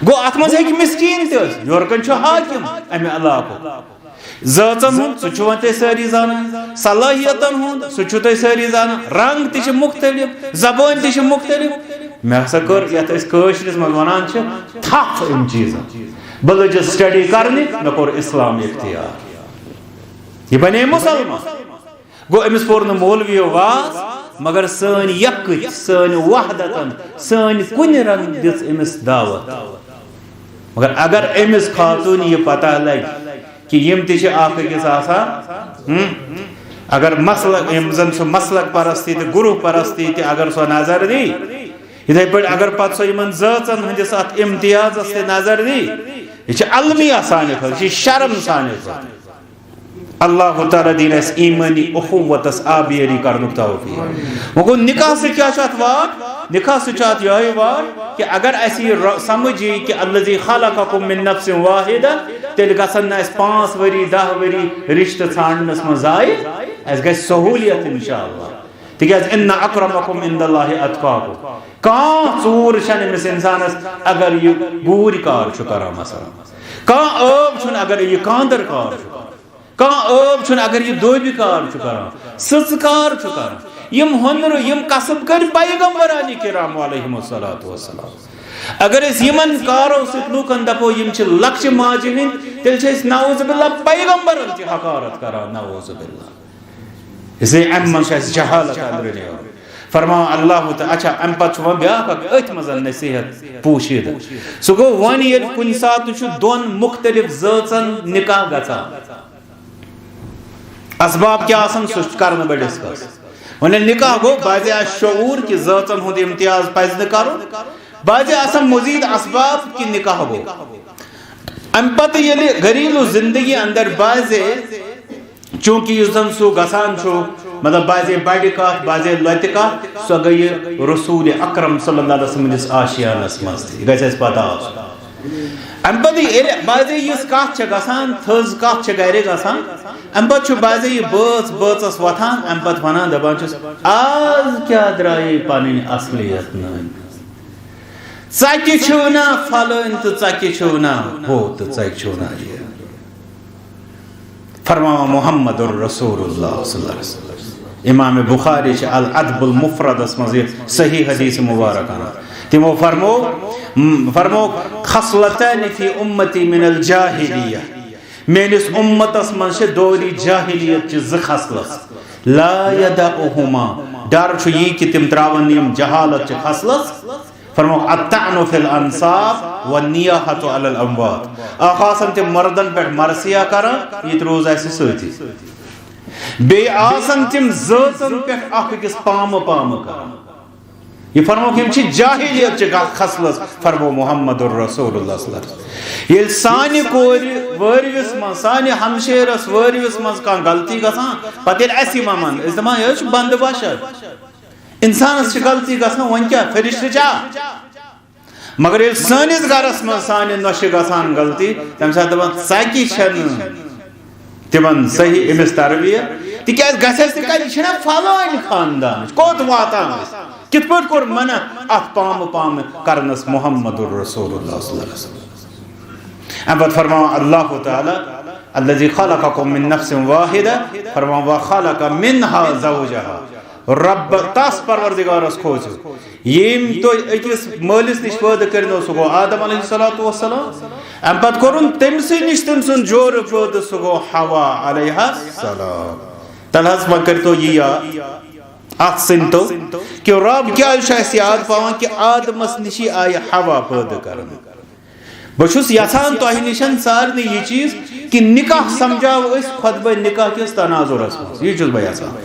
गो अत मज मिस्कीन तोरकन हाकिम अमे इलाको ज़ातन हुंद सह वन तुम सारी जान सलाहियतन हुंद सह सारी जान रंग तह मुख्तलिफ जबान तह मुख्तलिफ मे हसा कर यशरिस मज वनान थफ इन चीजन बह लजस स्टडी करने मे कोर इस्लाम इख्तियार यह बने मुसलमान गो अमिस पोर न मौलवियो वाज मगर सन यकच सन वहदतन सन कुन रंग दिस अमिस दावत मगर अगर अमिस खातून यह पता लग कि यम ति अकिस अगर मसलक जन सह मसलक परस्ती तो गुरुह परस्ती अगर सह नजर दी इथे पे अगर पे सह ज़ातन हंदिस अत इम्तियाज से नजर दी यह अलमिया साने खल शर्म साने अल्लाह ताला दीन ईमानी उखुवतस आबियरी करनुक तौफीक वो निकाह से क्या वाट निकाह से यह वाट कि अगर समझ कि अल्लज़ी खलक़कुम मिन नफ्सिन वाहिदा तेल गसन 5 वरी 10 वरी रिश्ते छाड़नस मज जाय अस गस सहूलियत इंशाअल्लाह तिकाज इन्ना अक्रमकुम इंदल्लाहि अत्काकुम कहाँ चूर अमिस इंसानस अगर यह बूर कार कर मसला कहाँ अब अगर यह कांदर कार कहाँ अब अगर यह दोबी कार कर सच कार कर यम हनर यम कसब कर पैगंबरानी किराम अलैहिमुस्सलातु वस्सलाम अगर यमन कारो सत लूकन दपो यम लक्ष्य माजे हंद तेल नाउजुबिल्लाह पैगंबरन ति हकारत कर नाउजुबिल्लाह इसलिए अम मन जहालत अंदर फरमा अल्लाह अच्छा अम पे ब्या अथ मज नसीहत पूशिद सह गो वन ये कुन सात दोन मुख्तलिफ ज़ातन निकाह गसान असबाब क्या कर बह डिस्कस वन निकाह गो बाजे शऊर कि ज़ातन हुंद इम्तियाज पज न कर बाजे मजीद असबाब कि निकाह गो अम पे ये घरेलू जिंदगी अंदर बाजे चूंकि जन सह गसान मतलब बाजे बड़ कत बाजे लत कत सह गई रसूल अकरम सल्लल्लाहु अलैहि वसल्लम आशियानस मज गस पता अम पे बाजे यस कत गसान थज कत गर गसान अम पे बाजे यह बच वथान अम पे वन दपान आज क्या द्राये पन असलियत न ना फलन तो ना हो तो ना ये फरमा मोहम्मद रसूलुल्लाह सल्लल्लाहु अलैहि वसल्लम इमाम बुखारी अल अदबुल मुफरदस मज सही हदीस मुबारक तिमो फरमो खसलतन फी उम्मती मिनल जाहिलिया मेनिस उम्मतस मज दौरी जाहिलियत ज खसलस ला यदउहुमा डर यह कि तिम त्रावन यम जहालत खसलस फरमो अत्तअनु फिल अंसाब व नियाहतु अलल अमवात आखासन ते मर्दन पे मरसिया कर ये रोज ऐसे सती बे आसन तिम ज़ातन पे अकिस पाम पाम कर ये फरमो कि हम जाहिलियत खसलस फरमो मोहम्मदुर रसूलुल्लाह ये सानि कोर वरविस म सानि हमशेरस वरविस म का गलती गसान पते ऐसी ममन इस दमा ये बंद बशर इंसान से गलती गसान वन क्या फरिश्ते चा मगर ये सानिस गरस म सानि नश गसान गलती तम सा दबन साकी छन तिमन सही इमिस तरबियत तिकाज गसस तिकाज छना फलान खानदान कोत वाता कित पर कोर मना अत पाम पाम करनस मुहम्मदुर रसूलुल्लाह सल्लल्लाहु अलैहि वसल्लम अब फरमा अल्लाह ताला अल्लज़ी खलक़कुम मिन नफ्सिन वाहिदा फरमा व खलक़ मिनहा ज़ौजहा रब तस परवरदिगारस खोज येम तो अकिस मालिस निश पैदा करनो सो गो आदम अलैहिस्सलातु वस्सलाम अम पत कोरुन तमसे निश तम सुन जोर पैदा सो गो हवा अलैहिस्सलाम तलहस मकर तो या अत सिंतो कि रब क्या याद पावन कि आदमस निशी आय हवा पैदा करन बहुस यहान तह निशन सारे यह चीज कि निकाह समझाव खुतबे निकाह किस तनाजुरस यह बह यहान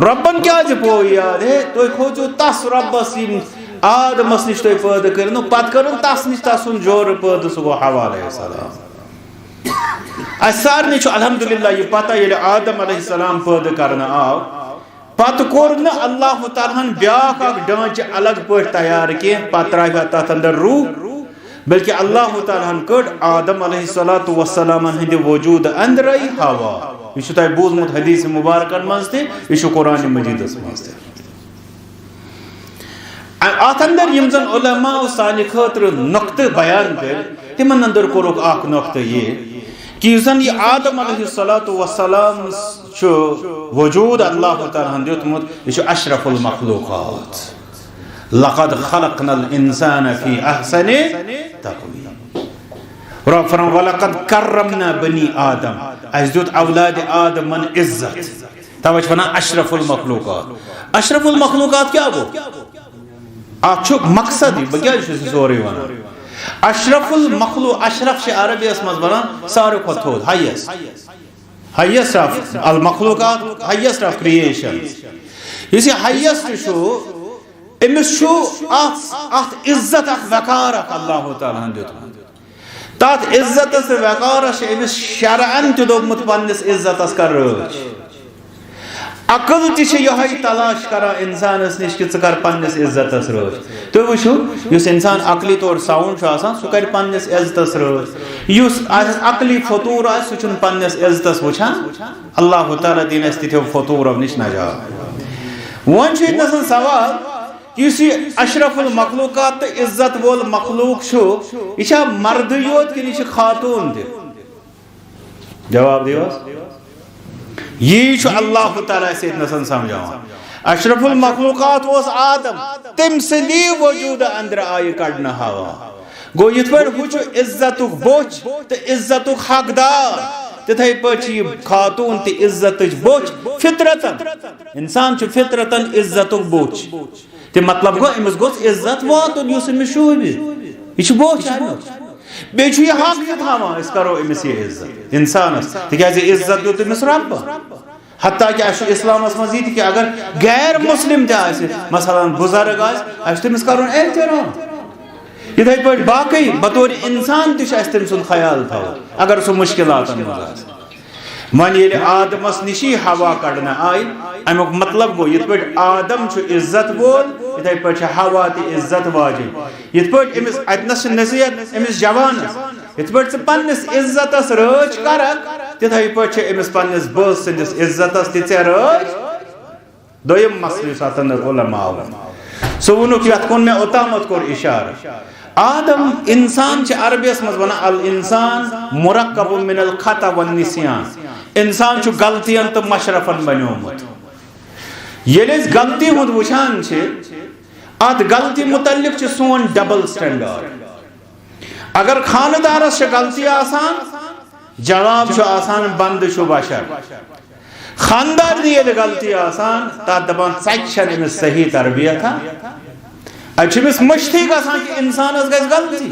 रबन क्या पो याद है तुम खोजो तस रबस आदमस निश तुम पैदा कर पत कर तस निश तसन जोर पैदा सह गो हवा अलैहिस्सलाम सारे अल्हम्दुलिल्लाह यह पता ये आदम अलैहिस्सलाम पैदा करना आव पत कोर न अल्लाह ताला ब्याख ढांचे अलग पे तैयार किए पत त्रा तथ अंदर रूह बल्कि अल्लाह ताला कड़ आदम अलैहिस्सलातु वस्सलाम हंद वजूद अंदर हवा यह तुम बूजमुत हदीस मुबारकन मज यह कुरान मजीदस मज अत अंदर यम जन उलमा सानि खतर नुक्ते बयान कर तिमन अंदर कोरुक अख नुक्ते ये कि जन यह आदम अलैहिस्सलातु वस्सलाम वजूद अल्लाह ताला दियुतमुत यह अशरफुल मखलूकात लक़द खलक़नल इंसान फी अहसनि तक़वीम रब फरमान वलक़द कर्रमना बनी आदम अस दियुत औलाद आदमन इज्जत तवै छ वनान अशरफुल मखलूकात अशरफुल मखलूकात क्या गो अत मकसद बह क्या सोरे वनान अशरफुल मखलू अशरफ अरबियस मज वनान सारे खो थोद हाईएस्ट ऑफ अल मखलूकात हाईएस्ट ऑफ क्रिएशन इस हाईएस्ट अमिस अत इज्जत वकार अल्लाह ताला दियुतमुत तथ इज्जत वकार अमिस शरअन त दोमुत पन्निस इज्जतस कर रच अकल तह तलाश करा इंसानस निश कि कर पन्निस इज्जतस रच तुम वो युस इंसान अकली तौर साउंड सह कर पन्निस इज्जतस रच युस अकली फतूर सह पन्निस इज्जतस वुचान अल्लाह ताला दिन तिथ्यो फतूर निश नजात वन सवाल इस अशरफुल मखलूकात तो इज्जत वोल मखलूक यह मर्द योत कि यह खातून जवाब दियो यह अल्लाह ताला समझावा अशरफुल मखलूकात वोस आदम तम सदी वजूद अंदर आय कड़ना हवा गो ये इज्जत बोच तो इज्जत हकदार तिथे पे खातून तो इज्जत बोच फितरतन इंसान फितरतन इज्जत बोच तो मतलब गो अमिस गोस इज्जत वातुन युस अमिस शोबि यह बोच बे हक थवान अस करो अमिस यह इज्जत इंसानस तिकाज इज्जत दियुत अमिस रब हत्ता कि इस्लामस मज कि अगर गैर मुस्लिम मसलन बुजुर्ग तमिस करुन एहतराम इथे पे बाकी बतौर इंसान तम सुन ख्याल थो अगर सह मुश्किलातन मज वन ये आदमस निशी हवा कड़ना आय अमुक मतलब गो ये आदम इज्जत वोल इथे पे हवा ति इज्जत वाजिब ये अमिस अतनस नसीहत अमिस जवानस ये पे पन्निस इज्जतस रच कर तिथे पे अमिस पन्निस बस सिंदिस इज्जतस ति रच दोयम मसले अतंदर उलमा सो वोनुक यत कुन मे ओतामत कोर इशारा आदम इंसान अरबियस मज वन अल इंसान मुरक्कब मिनल खता वन निस्यान इंसान गलतियन तो मशरफन बनोमुत ये गलती हुद वुचान अत गलती मुतल्लिक सोन डबल स्टैंडर्ड अगर खानदारस गलती आसान जवाब आसान बंद बशर खानदार ये गलती आसान तथ दपान सच सही तरबियत अमिस मश्ती कि इंसानस गलती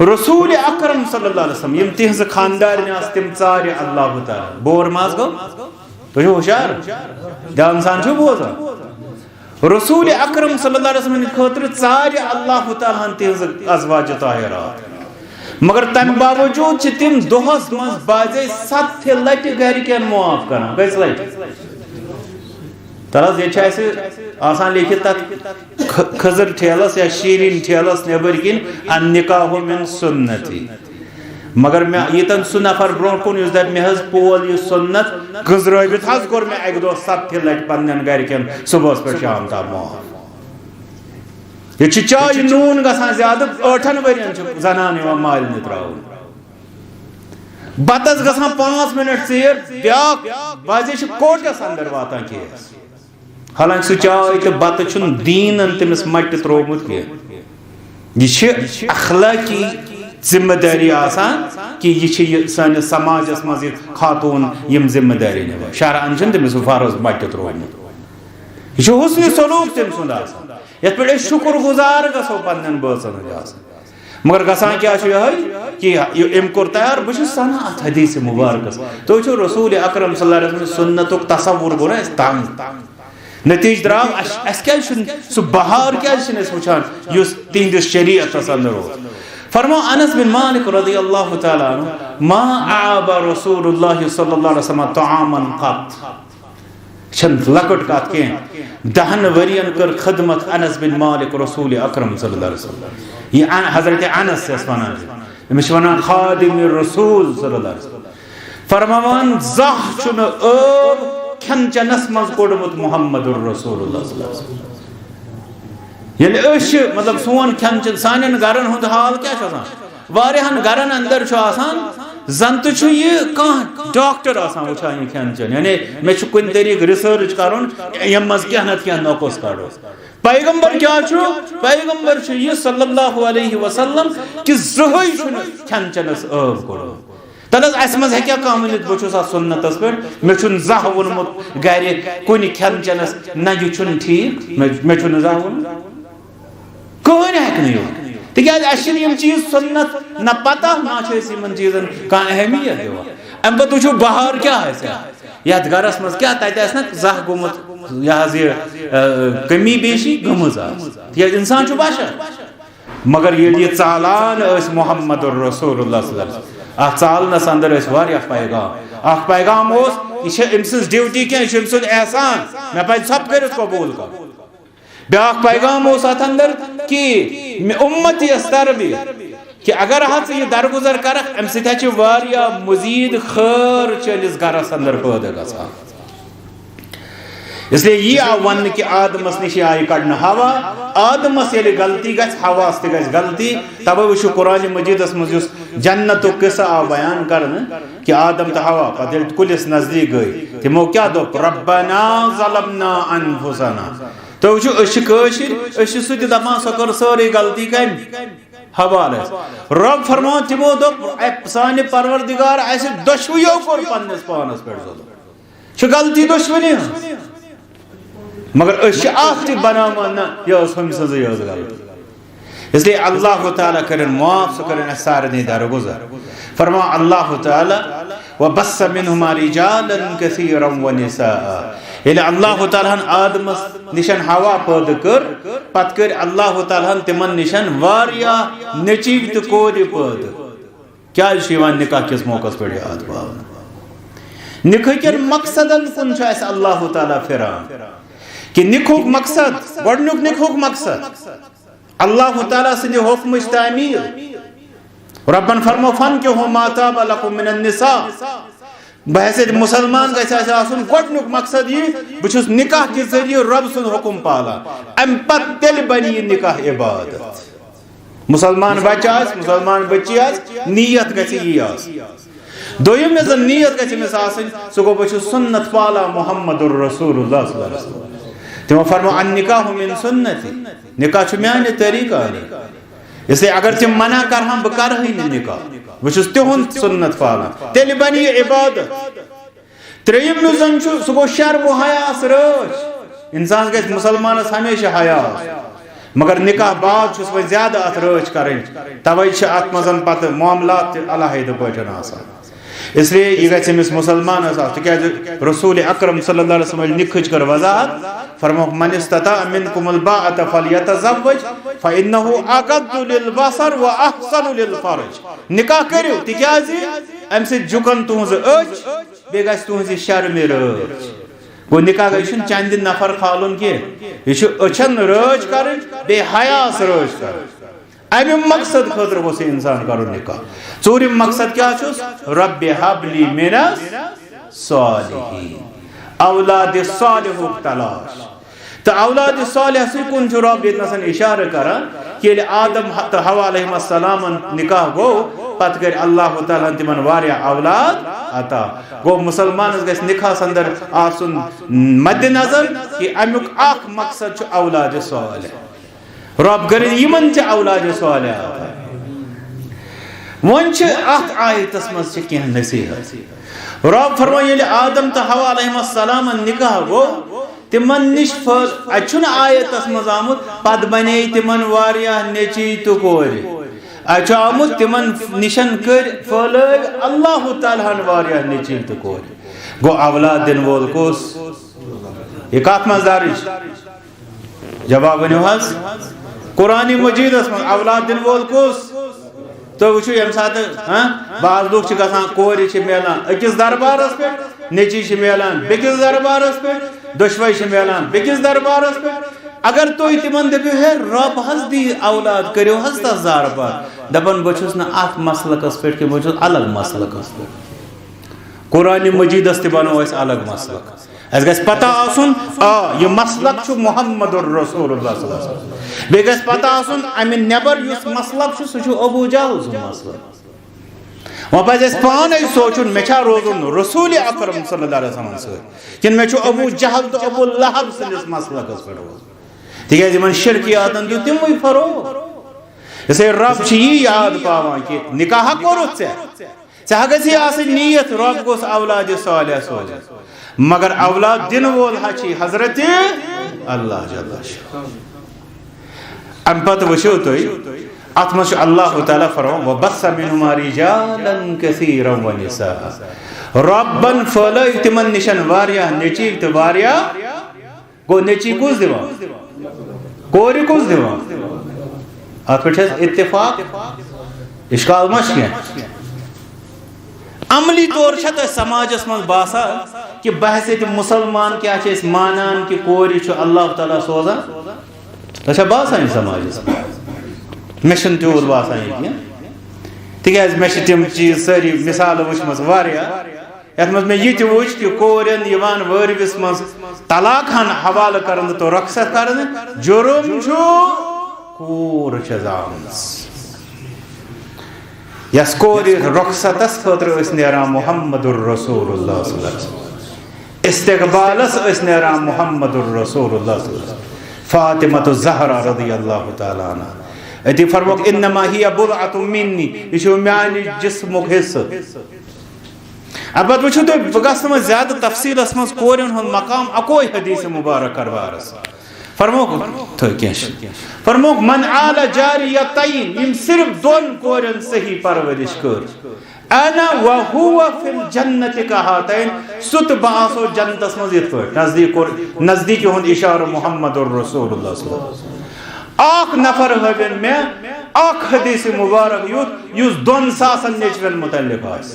रसूल अकरम सल्लल्लाहु अलैहि वसल्लम यम तिहज खानदार तिम चार अल्लाह ताला बोर माज गो तुझे होशियार ध्यान सान छो बोजा रसूल अकरम सल्लल्लाहु अलैहि वसल्लम खतर चार अल्लाह ताला तिहज अज़वाज ताहिरात मगर तम बावजूद तिम दोहस मज बाजे 7 लट घरिकन मुआफ कर कस लट तरह ये आसान लिखित तक खजर ठेलस या शीरीन ठेलस नबर किन अन निकाह मिन सुन्नती मगर मैं यतन सु नफर ब्रो कुन युस दप मे हज पोल यु सुन्नत गुजरबित हज कोर मे एक दो 7 लट पन्न घरिकन सुबह पे शाम ता मुआफ ये चाय नून गसान ज्यादा 8 वरियन जनान यवा माल नित्राव बतस गसान 5 मिनट सेर ब्याक बाजे कोट अंदर वाता केस हालांकि सह चाय तो बत दीन तमिस मट त्रोमुत यह अखलाकी जिम्मेदारी आसान कि यह सानिस समाजस मज खातून यम जिम्मेदारी निभा शरअन तमिस फर्ज मट त्रोमुत यह हुस्न सलूक तम सुंद ये पे शुक्र गुजार गो पन्न बचन मगर गसान क्या कि अम कोर तैयार बहुत सन अत हदीस मुबारकस तो रसूल अकरम सल्लल्लाहु अलैहि वसल्लम सुन्नतुक तसव्वुर गो तंग नतीज द्राव सह बहार क्या वुचान तिहदिस शरीयतस अंदर फरमा अनस बिन मालिक रज़ियल्लाहु तआला अन्हु मा आबा रसूलुल्लाह सल्लल्लाहु अलैहि वसल्लम तआमन क़त छन लकट कत के 10 वरियन कर खदमत अनस बिन मालिक रसूल अकरम सल्लल्लाहु अलैहि वसल्लम ये हजरत अनस वनान वनान खादिम रसूल सल्लल्लाहु अलैहि वसल्लम फरमान ज़ह चुन खन चनस मज कोडमुत मुहम्मदुर रसूलुल्लाह सल्लल्लाहु अलैहि वसल्लम मतलब सोन खन चन सानन गरन हुंद हाल क्या आसान वारियान गरन अंदर आसान जन तो यह कह डॉक्टर आसान वुचान यह खन चन यानी मे कुन तरीक रिसर्च करुन यम मज क्या नत क्या नकोस काड़ो पैगंबर क्या पैगंबर यह सल्लल्लाहु अलैहि वसल्लम कि जहै खन चनस अब कोड़ो तनस अस मज क्या कह वन बहुत सुन्नतस पे मे जह वोनमुत गर कुन खन चनस न यह ठीक मे जह वोन कहन हेक तिम चीज सुन्नत न पता ना चीजन कह अहमियत दिवान अम पे वो बहार क्या ये गरस मज क्या तह जह गोमुत यह कमी बेशी गमज इंसान बशर मगर ये चालान मोहम्मद रसूलुल्लाह सल्लल्लाहु अलैहि वसल्लम अ चालनस अंदर पैगाम यह ड्यूटी क्या एहसान मे पे सब कर कबूल कर ब्या पैगाम अत अंदर कि उम्मती तरबियत कि अगर हथ यह दरगुजर कर अम सह मजीद खैर चलिस गरस अंदर पैदा गसान इसलिए यह आव वन कि आदमस नश आय कड़न हवा आदमस ये गलती गवास गलती तब वो कुरान मजीदस मज जन्नत किस्सा आव बयान कर कि आदम तो हवा पे कुलिस नजदीक गई तमो क्या दोप रब्बना ज़लमना अनफुसना तो वो सह दपान सो कर सारी गलती कम हवाल रब फरमा तमो दोप सान परवरदिगार अस दोशवयो कोर पन्नस पानस पे गलती दोशवनी मगर बनान हम गलती इसलिए अल्लाह ताला कर मुआफ कर सारे दरगुजर फरमा अल्लाह ताला वबस्स मिनहुमा रिजालन कसीरन व निसाआ ये अल्लाह ताला आदमस निशन हवा पैदा कर पत कर अल्लाह ताला तिमन निशन वारिया नचीव तो कोर पैदा क्या निकाह किस मौकस पे याद पावन निकाह के मकसदन कुन अल्लाह ताला फिरान कि निखुक मकसद गडनुक निखुक मकसद अल्लाह ताला सिंद हुक्म तामील रब्बन फरमो फन के हो माता लकुम मिनन निसा बहैसियत मुसलमान गडनुक मकसद यह बहुत निकाह के जरिए रब सुन हुक्म पाला अम पत तेल बनी निकाह इबादत मुसलमान बच्चा मुसलमान बच्ची नीयत गई दोयम जन नीयत गमिस सह गो बहुत सुन्नत पाला मुहम्मदुर रसूलुल्लाह सल्लल्लाहु अलैहि वसल्लम तमो फरमा अन निकाह मिन सुन्नती निकाह म्यान तरीका इसलिए अगर तुम मना कर बह कर निकाह बहुत तिहुंद सुन्नत पाला तेल बन यह इबादत त्रेयम जन सह गो शर्म हयास रच इंसान गि मुसलमानस हमेशा हयास मगर निकाह बाद छुस वह ज्यादा अत रच करें तवे अत मजन पत मामलात अलहद पे इसलिए यह गमिस मुसलमान तक रसूल अकरम सल्लल्लाहु अलैहि वसल्लम निखज कर वजाहत फरमो मन इस्तता मिनकुमुल बाअत फलयतज़व्वज फइन्नहु अगद्दु लिलबसर व अहसनु लिलफरज निकाह करियो तिकाजी अम से जुकन तुहज अच बे गस तुहज शर्म रच गो निकाह गई चंद नफर खालुन के यह अचन रच कर बे हयास रच कर अम मकसद खतर वो इंसान कर निकाह चूरिम मकसद क्या रब्बि हबली मिनस सालिहीन औलाद सालिहुक तलाश तो औलाद सालिह सुकुन रब ये इशारा कर कि आदम तो हवा अलैहिस्सलाम निकाह गो पत कर अल्लाह ताला तिमन वारिया औलाद अता गो मुसलमान गस निकाह अंदर आसुन मद्देनजर कि अमुक अख मकसद औलाद सालिह रब कर यमन औलाद सालिह अता वन अत आयतस मज कह नसीहत रब फरमा ये आदम तो हवा अलैहिस्सलाम निकाह गो तिमन निश अच्छुन आयतस मज आमुत पद बने तिमन वारिया नेची तो कोर अच्छ आमुत तिमन निशन कर फलग अल्लाह ताला वारिया नेची तो कोर गो औलाद दिन वोल कोस ये कत मज दारिश जवाब वनो हस कुरान मजीद औलाद दिन वोल कोस तो वो यम सात बाज लोग गसान कोर मिलान अकिस दरबारस पे नेची मिलान बेकिस दरबारस पे दुश्वाई मिलान बेकिस दरबारस पे अगर तो तिमन दपो है रब हज दी औलाद करो हज तस दरबार दपन बहुस ना अत मसलकस पे कि बहुस अलग मसलकस पे कुरान मजीदस ते बनो अलग मसलक अस गस पता आसुन यह मसलक छु मुहम्मदुर रसूलुल्लाह सल्लल्लाहु अलैहि वसल्लम बे गस पता आसुन अमि नेबर युस मसलक छु सु छु अबू जहल सु मसलक वह पज पान सोचुन मे छा रोजुन रसूल अकरम सल्लल्लाहु अलैहि वसल्लम से किन मे छु अबू जहल तो अबू लहब सलिस मसलकस पे रोज तिकाज मन शिरकियातन दु तिमई फरो जैसे रब छि याद पावा कि निकाह करो चे गसी आसि नियत रब गोस औलाद सालिह सोज मगर औलाद दिन वोल हची हजरत अल्लाह जल्ला अम पत वशो तो अत मश अल्लाह ताला फरमा व बस्स मिनहुमा रिजालन कसीरन व निसा रब्बन फला तिमन निशन वारिया नेची तो वारिया गो नेची कुछ दिवा कोरी कुछ दिवा अत पे इत्तेफाक इश्काल मश के अमली तौर समाजस मज बासा कि बहसियत मुसलमान क्या मानान कि कोरी अल्लाह ताला सोजान अच्छा बासान समाजस मे तूत बासान तिकाज मे तम चीज सारी मिसाल वुचम ये मे यह वुच कि कोरन वर्विस मज तलाक हवाल कर तो रखसत कर जुर्म कोर यस कोर रखसतस खतर नेरान मुहम्मदुर रसूलुल्लाह सल्लल्लाहु अलैहि वसल्लम इस्तिकबालस नेरान मुहम्मदुर रसूलुल्लाह सल्लल्लाहु अलैहि वसल्लम फातिमा ज़हरा रज़ियल्लाहु तआला अन्हा अति फरमोक इन्नमा हिया बुदअतुम मिन्नी यह मानी जिस्मुक हिस्सा अब वो तो गस ज्यादा तफसीलस मज कोरन हुंद मकाम अकोई हदीस मुबारक करवारस फरमोक तो फरमोक मन आला जारियतैन यम सिर्फ दोन कोरन सही परवरिश कर अना व हुवा फिल जन्नति कहातैन सुत बासो जन्नतस मज इत पर नजदीक हुंद इशारा मुहम्मदुर रसूलुल्लाह सल्लल्लाहु अलैहि वसल्लम आख नफर हबन में आख हदीस मुबारक युस दोन सासन नेचरल मुतल्लिक आस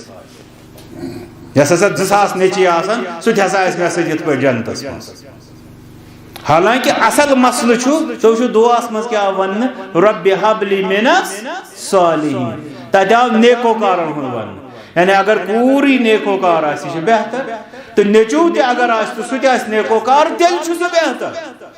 यस 2000 नेची आसन सुत हसा इस में सजित पर जन्नतस मज हालांकि असल मसल तो दुआस मज क्या one rabbi humbly minus सालिहीन तदाव नेकोकार one यानी अगर पूरी नेकोकार आसी बेहतर तो नेचू ते अगर आस तो सुत आस नेकोकार तेल छु बेहतर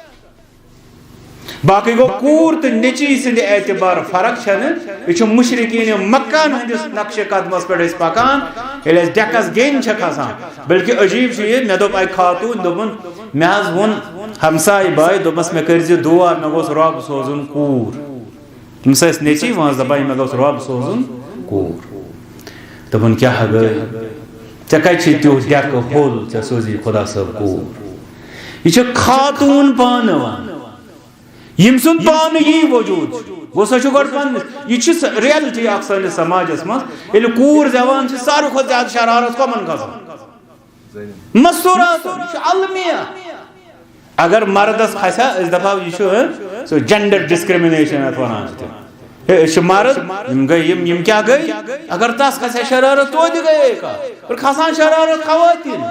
बाकी गो कूर तो नेची सिंद एतबार फर्क छन यह मुशरिकीन मक्कान हंदिस नक्शे कदमस पे पकान ये डेकस गेन खसान बल्कि अजीब ये मे दोप अ खातून दोपन मे वोन हमसाय बाय दोपस मे कर दुआ मे गोस रब सोजुन कूर तमस नेची वह दपाई मे गोस रब सोजुन कूर दोपन क्या गई ऐ कत त्यो डेक होल ऐ सोजी खुदा सब कूर यह खातून पान यम सुन पान यी वजूद वो सो यह रियलिटी सानिस समाजस मज कूर जवान सारे खुद ज्यादा शरारत कमन खसान मस्तूरात अलमिया अगर मर्दस खसा दफा यह सो जेंडर डिस्क्रिमिनेशन अत वन मर्द गई क्या गई अगर तस खसा शरारत तो गए और खसान शरारत खवातीन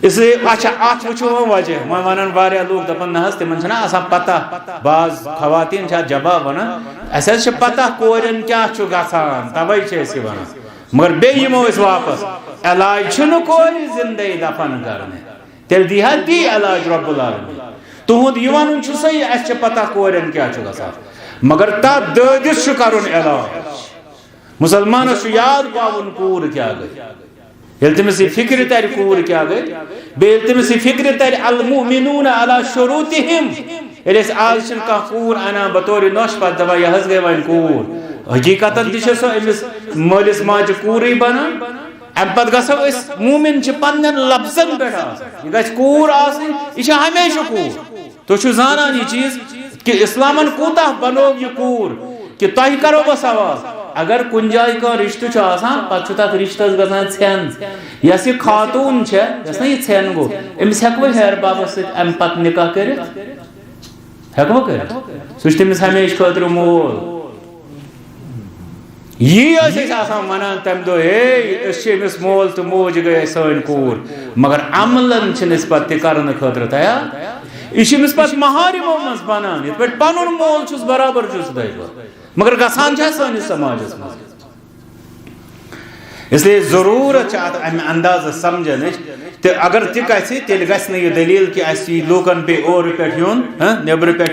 इसलिए अच्छा अत वो वजह वो वन वारिया लोग दपान ना तिमन आसान पता बाज खवातीन जवाब वन अस पता कोरन क्या गसान तवे वन मगर बेमो वापस इलाज कोर जिंदगी दफन करने तेल दिहा ती इलाज रब्बुल आलमीन तुहद यह वन सही अस पता कोरन क्या गसान मगर तथ ददिस करुन इलाज मुसलमानस याद पावन कूर क्या गई ये तमिस फिक्र तर कूर क्या गई बे तमिस फिक्र तर अल मुमिनून अला शुरूतिहिम ये आज कूर अना बतौर नौश पे दपा यह गई वन कूर हकीकतन सो अमिस मलिस माज कूर बनान अम पे गो मुमिन पन्न लफ्जन पे यह कूर यह हमेशा कूर तुम जानान यह चीज कि इस्लामन कूता बनो यह कूर कि तुम करो बह सवाल अगर कुन जाय का रिश्त पे तथ रिश्तस गसान छन यस यह खातून यस ना यह छन गो अमिस हेकव हेर बाबस अम पे निकाह कर हेकव कर सह तमिस हमेशा खतर मोल यह वन तम दमिस मोल तो मोज गए सन कूर मगर अमलन पे कर खतर तैयार यह पे महारिमो मज बनान ये पे मोल बराबर मगर गसान सानिस समाजस मज इसलिए जरूरत अम अंदाज समझन तो अगर तेल गि यह दलील कि लूकन पे और पे नबर पे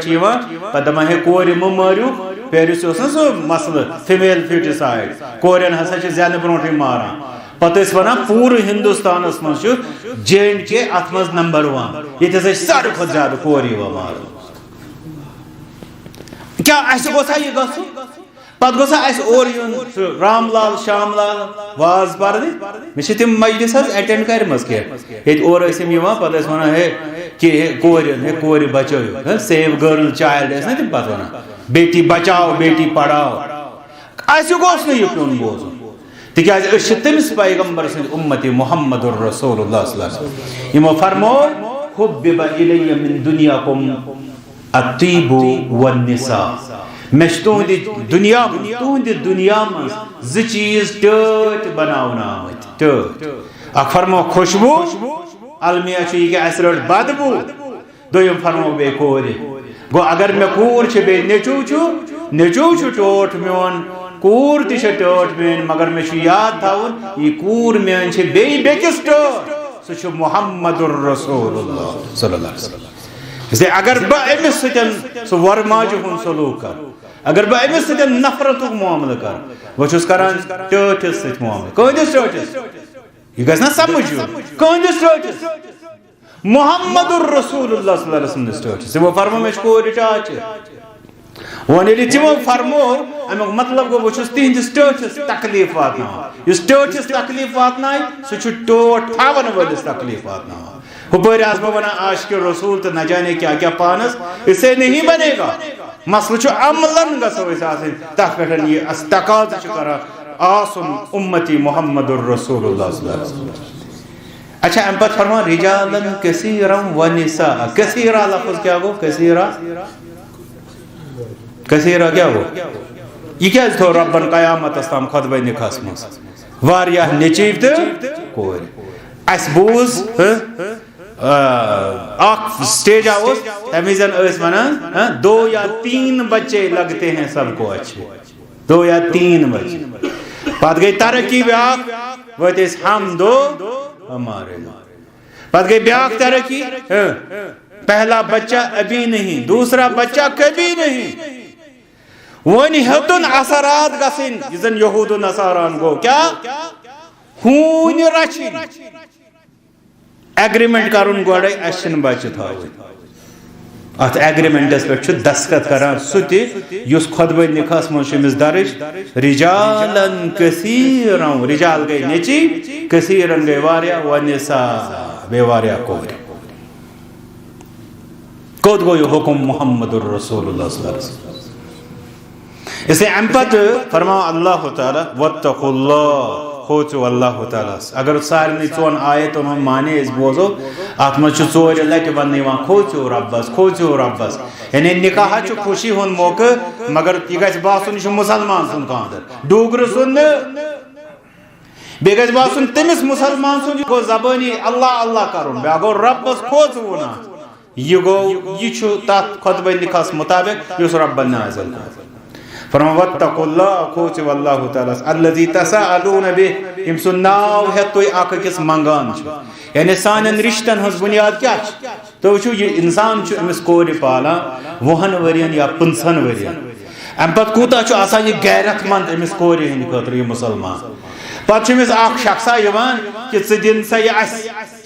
दपा हे कोर मो मारू पेरिस ना सो मसल फीमेल फिटिसाइड कोरन हसा ज्यादा ब्रोट मारान पत वन पूरे हिंदुस्तान मज J&K अत मज नंबर 1 ये सारे खुद ज्यादा कोर मार क्या गोसा यह गु पे गोसा और यून रामलाल शामलाल वाज पर मे तम मजलिस अटेंड कर और पे वन हे कि कोर बचो सेव गर्ल चाइल्ड ना तम पे वन बेटी बचाओ बेटी पढ़ाओ गोस यह प्योन बोजन तिज तमिस पैगम्बर सद उम्मती मुहम्मदुर रसूलुल्लाह यमो फरमो हुब्बिबा इलैया मिन दुनियाकुम अत्तीबु वन्निसा मे तुहद दुनिया मज ज चीज टट बनावन आमत टट फरमो खुशबू अलमिया यह रट बदबू दोम फरमो बे कोर गो अगर मे कूर बे नेचू टोट मोन कूर टोट मेन मगर मे याद थवन यह कूर मेन बेकिस टोट सह मुहम्मदुर रसूलुल्लाह सल्लल्लाहु अलैहि वसल्लम इसलिए अगर बमिस सह वरमाज हुन सलूक कर अगर बमिस नफरत मामल कर वह करान टोटस मामल कहदिस टोटस यह गना समझ कहदिस टोटस मुहम्मदुर रसूलुल्लाह सल्लल्लाहु अलैहि वसल्लम टोटस वो फरमो मे कोर टाच वन तमो फरमो अमुक मतलब गो बहुत तिहस टोटस तकलीफ वातना टोटस तकलीफ वातना सह टोट थावन वलिस तकलीफ वातना हुपर आज बह वन आशिक रसूल तो न जाने क्या क्या पानस इससे नहीं बनेगा मसल अमलन गो तथ पे तकाज कर आसन उम्मती मुहम्मदुर रसूलुल्लाह सल्लल्लाहु अलैहि वसल्लम अच्छा अम पे फरमा रिजालन कसीरम व निसा कसीरा लफ्ज क्या गो कसीरा क्या गो यह क्या थो रब्बन कयामत तम खुतबे निकास मज वारियाह नेचीव तो कोर अस बूज स्टेज तमीजन वन 2 या 3 बच्चे लगते हैं सबको अच्छे 2 या 3 बच्चे पत गई तरक्की ब्याक वत हम दो हमारे पत गई ब्याक तरक्की पहला बच्चा अभी नहीं दूसरा बच्चा कभी नहीं वन हेतुन असरात गसिन जन यहूद नसारान गो क्या खून रचिन एग्रीमेंट करुन गोड़े अशन बच्चे थावन अत एग्रीमेंटस पे दस्तखत करान सह खुतबे निकास मज दर्ज रिजालन कसीरन रिजाल गई नेची कसीरन गई वारिया व निसा बे वारिया कोर कोत गो ये हुकुम मुहम्मदुर रसूलुल्लाह सल्लल्लाहु अलैहि वसल्लम। इसलिए अम पत फरमाओ अल्लाह ताला वत्तकुल्लाह, खोचो अल्लाह ताला। अगर सारे चोन आयत माने बोजो अत मज चोर लट वन खोचो रब्बस, खोचो रब्बस। यानी निकाह खुशी हुन मौके, मगर यह गि बासन मुसलमान सुन खानदर, डोगर सुन बे गि बासन तमिस मुसलमान सुन गो जबानी अल्लाह अल्लाह कर, बे गो रब्बस खोच वना, यह गो यह तथ खुतबा निकाह मुताबिक युस रब्बन नाज़िल कर। फरमा वत्तकुल्लाह, खोचो अल्लाह ताला अल्लज़ी तसाअलून बिह, इम सुन नाव है तो आक किस मंगान छ। यानी सानन रिश्तन हज बुनियाद क्या छ? तो वुचो ये इंसान छ अमिस कोर पाला 20 वरियन या 50 वरियन, अम पत कूता छ आसान ये गैरतमंद अमिस कोर हिंद खतर ये मुसलमान। पत अमिस अख शख्सा यवान कि ज दिन सा ये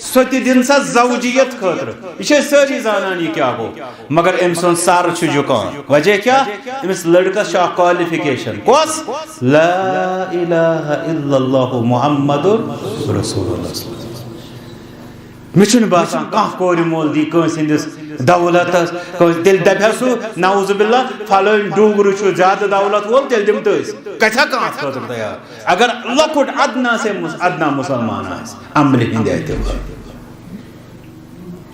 सो दिन सा जौजियत खतर, यह सारी जानान यह क्या गो, मगर अम सुन सर झुकान। वजह क्या? अमिस लड़कस क्वालिफिकेशन कस ला इलाहा इल्लल्लाहु मुहम्मदुर रसूलुल्लाह। मे बासान कह कोर मोल दी कंस दौलत तेल दपे सू नाउजुबिल्ला फलन डूगर ज्यादा दौलत वोल तेल दिम तस कथा कह खतर तैयार, अगर लकुट अदना से अदना मुसलमान अमल हिंद एतबार।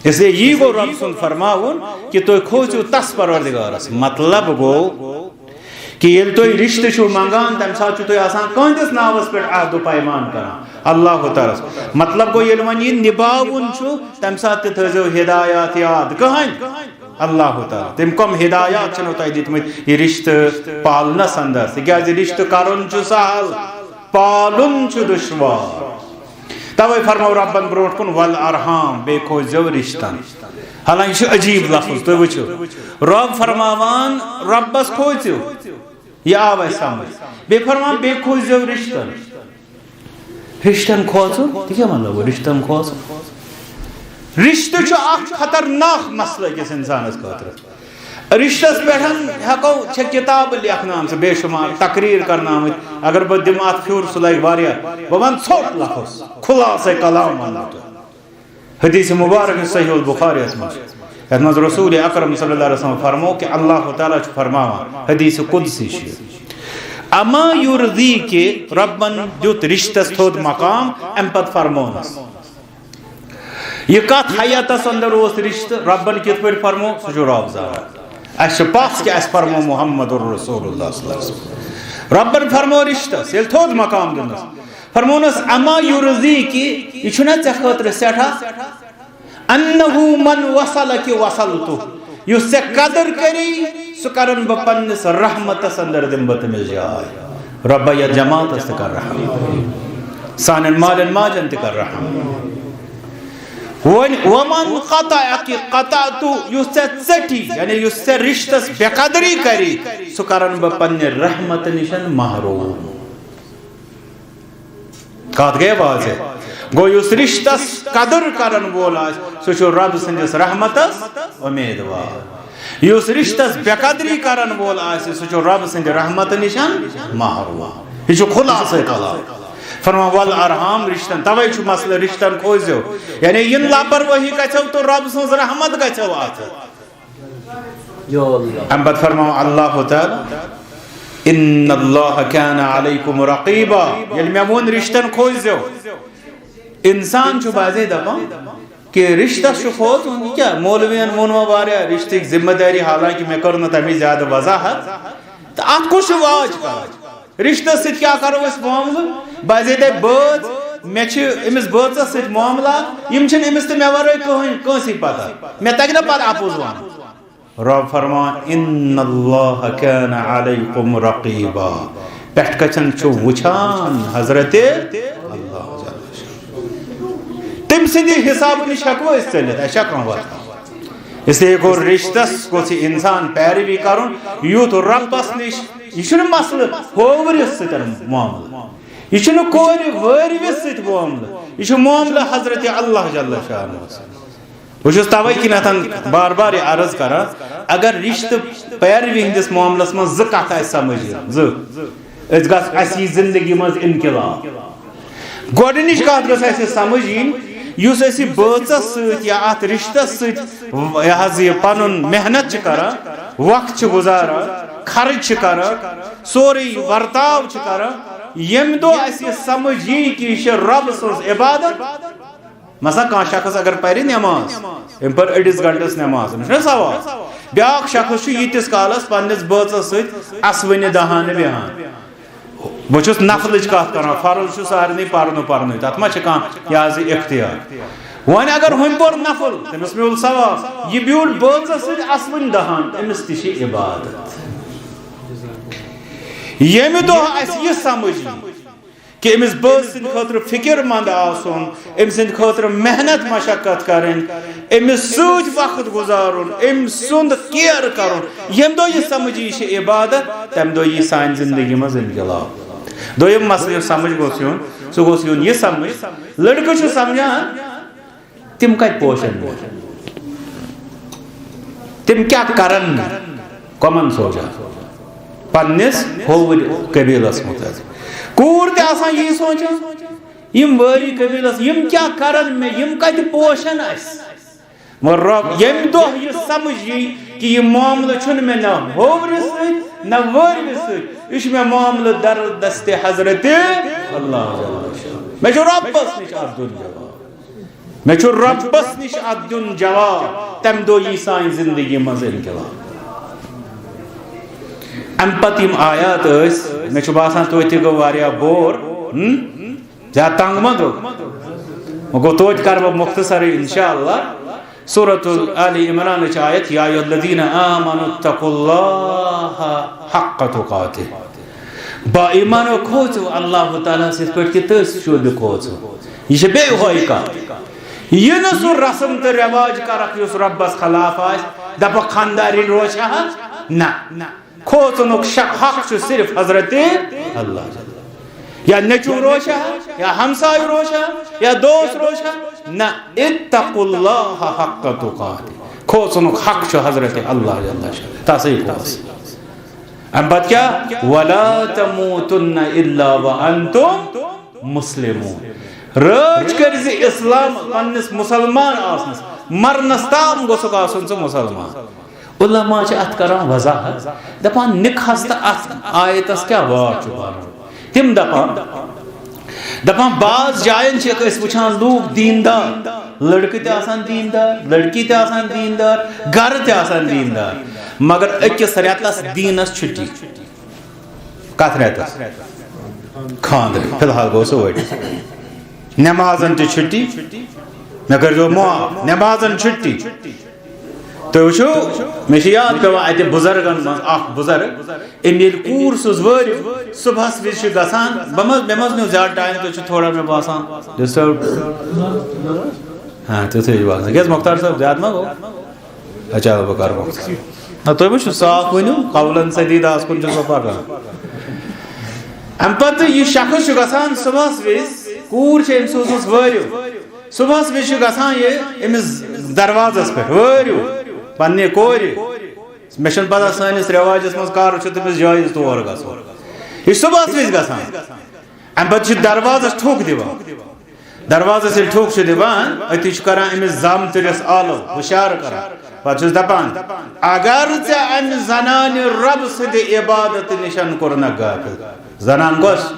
इसलिए यह गो रब सुन फरमाउन कि तुम खोचो तस परवरदिगारस। मतलब गो कि ये तुम रिश्ते छो मंगान तम साथ तुम आसान कंदिस नावस पे अहद पैमान करान अल्लाह ताला। मतलब गो ये वन यह निभावन तम साथ थो हिदायत याद कहन अल्लाह ताला। तम कम हिदायत तुम दितमत यह रिश्ते पालनस अंदर क्या रिश्ते करुन सहल पालुन दुश्वार। तवे फरमाओ रब्बन ब्रोट कुन वल अरहाम, बे खोजो रिश्तन। हालांकि अजीब लफ्ज तुम वो रब फरमावान रब्बस खोजो, यह आव समझ। बे फरमान बे खोजो रिश्तन, रिश्तन खोजो क्या मतलब रिश्तन खोजो? रिश्ते खतरनाक मसला किस इंसानस खतर। रिश्तस पे हेको किताब लिखना बेशुमार तकरीर करना, अगर बह दिम अत फ्यूर सह लगे वारिया, बह वन छोट लफ्ज खुलासा कलाम वन। हदीस मुबारक सहीह बुखारी मज रसूल अकरम सल्लल्लाहु अलैहि वसल्लम फरमो कि अल्लाह ताला फरमावा हदीस कुदसी अमा युरदी के रब्बन दुत रिश्तस थोद मकाम अम पत फरमोनस यह कत हयातस अंदर उस रिश्त रब्बन कित पे फरमो सह रब जारा अस पास कि अस फरमो मुहम्मदुर रसूलुल्लाह सल्लल्लाहु अलैहि वसल्लम। रब्बन फरमो रिश्तस ये थोद मकाम दिनस फरमोनस अमा युरदी की यह चे खतर सेठा अन्नहु मन वसल कि वसलतु, युस से कदर करी सह करन बह पन्निस रहमतस अंदर दिम बह तमिस जाय। रब्बा या जमातस त कर रहम, सानन मालन माजन त कर रहम। वमन कतातु युस से चटी, यानी युस से रिश्तस बेकदरी करी सह करन बह पन्नि रहमत निशन महरूम। कत गए बात है गो युस रिश्तस कदर करन वोल सह रब सन्दस रहमतस उम्मीदवार, युस रिश्तस बेकदरी करन वोल सह रब सन्द रहमत निशन महरूम। यह खुलासा कलाम। फरमा वल अरहाम रिश्तन, तवे मसल रिश्तन खोजो, यानी इन लापरवाही गो तो रब सज रहमत गो अत। अम पत फरमाओ अल्लाह ताला इन्नल्लाह कान अलैकुम रकीबा, यदि मे वोन रिश्तन खोजो। इंसान बाजे दपान कि रिश्ता खोज क्या मौलवियन वोनवा वारिया रिश्ते जिम्मेदारी, हालांकि मे कर तमें ज्यादा वजाहत तो अत कुछ वाज कर रिश्ते सत क्या करो मामल बाजे बत मे अमिस बचस सत मामला अमिस तो मे वर कंसी पता मे तक ना पता आपोज वन। रब फरमान इन्नल्लाह कान अलैकुम रकीबा, पेट कचन वुचान हजरत अल्लाह तम सद हिसाब नश हेको चलित अशा कह वत। इसलिए गो रिश्तस गो इंसान पैरवी कर यूत रब्बस नश। यह मसल होवरिस मामला, यह कोर वरविस मामला, यह मामला हजरत अल्लाह जल्ल शाह। बस तवे किन बार बार अर्ज कर अगर रिश्ते पैरवी हंदिस मामलस मं ज कथ समझ जिंदगी मज इनकलाब। गोडनिच कत गई समझ इन युस ऐसी बचस या अत रिश्तस ये पनुन मेहनत करा वक्त गुजारा खर्च करा सोरे वर्ताव करा यम दो समझ यी कि रब सज इबादत मसा कह शख्स अगर पर नमाज अम पर 2 घंटस नमाज सवाल ब्या शख्स यीतिस कालस पन्निस बचस असवन दहान बेहान बहुत नफल कत कर फर्ज सारे पर्न तथ मा कह इख्तियार वन अगर हम पोर नफल तमिस म्यूल सवाब यह ब्यूल बचस असवन दहान अमिस ति इबादत यम दह समझ कि अमिस बच सद खतर फिक्रमंद आसन अम सद खतर मेहनत मशक्कत करें अमिस सत वक्त गुजारुन अम सुंद केयर कर यम दह यह समझ यह इबादत तम दह यह सान जिंदगी मज इनकलाब दोयम मसले समझ गोस यून सह गोस यून यह समझ लड़के समझान तिम कत पोशन तिम क्या करन कमन सोचा पन्निस होवर कबीलस मुतल कूर ते यही सोचान यम वारी कबीलस यम क्या करन में यम कत पोशन मगर रब यम दह यह समझ यी कि यह मामल मे न होवर न वारि सह मे मामल दर दस्ते हजरत अल्लाह मे रब्बस निश अद्दुन जवाब मे रब्बस निश अद्दुन जवाब तम दो यी सान जिंदगी मज इनकलाब अम पत आयात मे बासान तो गो वारिया बोर ज्यादा तंग मत गो तो कर मुख्तसर इंशाअल्लाह सूरतुल आली इमरान आयत या अय्युहल्लज़ीना आमनुत्तकुल्लाह हक्क तुकातिह बा ईमानो खोचो अल्लाह ताला से पे कि तस शुद खोचो यह बे होई का यह न सो रस्म तो रिवाज करक युस रब्बस खिलाफ आस दप खानदारी रोशा ना खोचनुक हक सिर्फ हजरत अल्लाह या नचू रोशा या हमसाय रोशा या दोस्त रोशा न इत्तकुल्लाह हक्क तुकातिह खोचनुक हक हजरत अल्लाह तसई खोस अम पत क्या वला तमूतुन्न इल्ला व अंतुम मुस्लिमून रज कर इस्लाम पन्निस मुसलमान आसनस मरनस ताम गोसुक आसन मुसलमान उलमा अत कर वजाहत दपान निखस तो अत आयतस क्या वाट तिम दपान बाज जायन वुचान लूक दीनदार लड़के दीनदार लड़की दीनदार घर दीनदार मगर अकिस रेतस दीनस छुट्टी कत रेतस खानदर फिलहाल गो सह नमाजन ति छुट्टी मे कर माफ नमाजन छुट्टी तो वो मे याद पे अत बुजुर्गन मज बुजुर्ग अमे कूर सुज वर सुबह विज गसान मे मज नो ज्यादा टाइम तो थोड़ा मे बासान डिस्टर्ब हाँ तुथे बासान क्या मुख्तार साहब ज्यादा मा गो अच्छा बह कर ना तुम वो साफ वनु कौलन सदीदा कुन पकान अम पत यह शख्स गसान सुबह विज कूर सोचमस वरू सुबह विज गसान यह अमिस दरवाजस पे वरू पन्ने कोर मे पता सानिस रिवाजस मज कर तमिस जायज तौर गो सुबह विज गसान अम पे दरवाजस ठुक दिवान दरवाजस ठुक दिवान अति कर अमिस जम तुरस आलो हुशार कर पे दपान अगर अम जनान रब सद इबादत निशन कोरन गाफिल जनान कस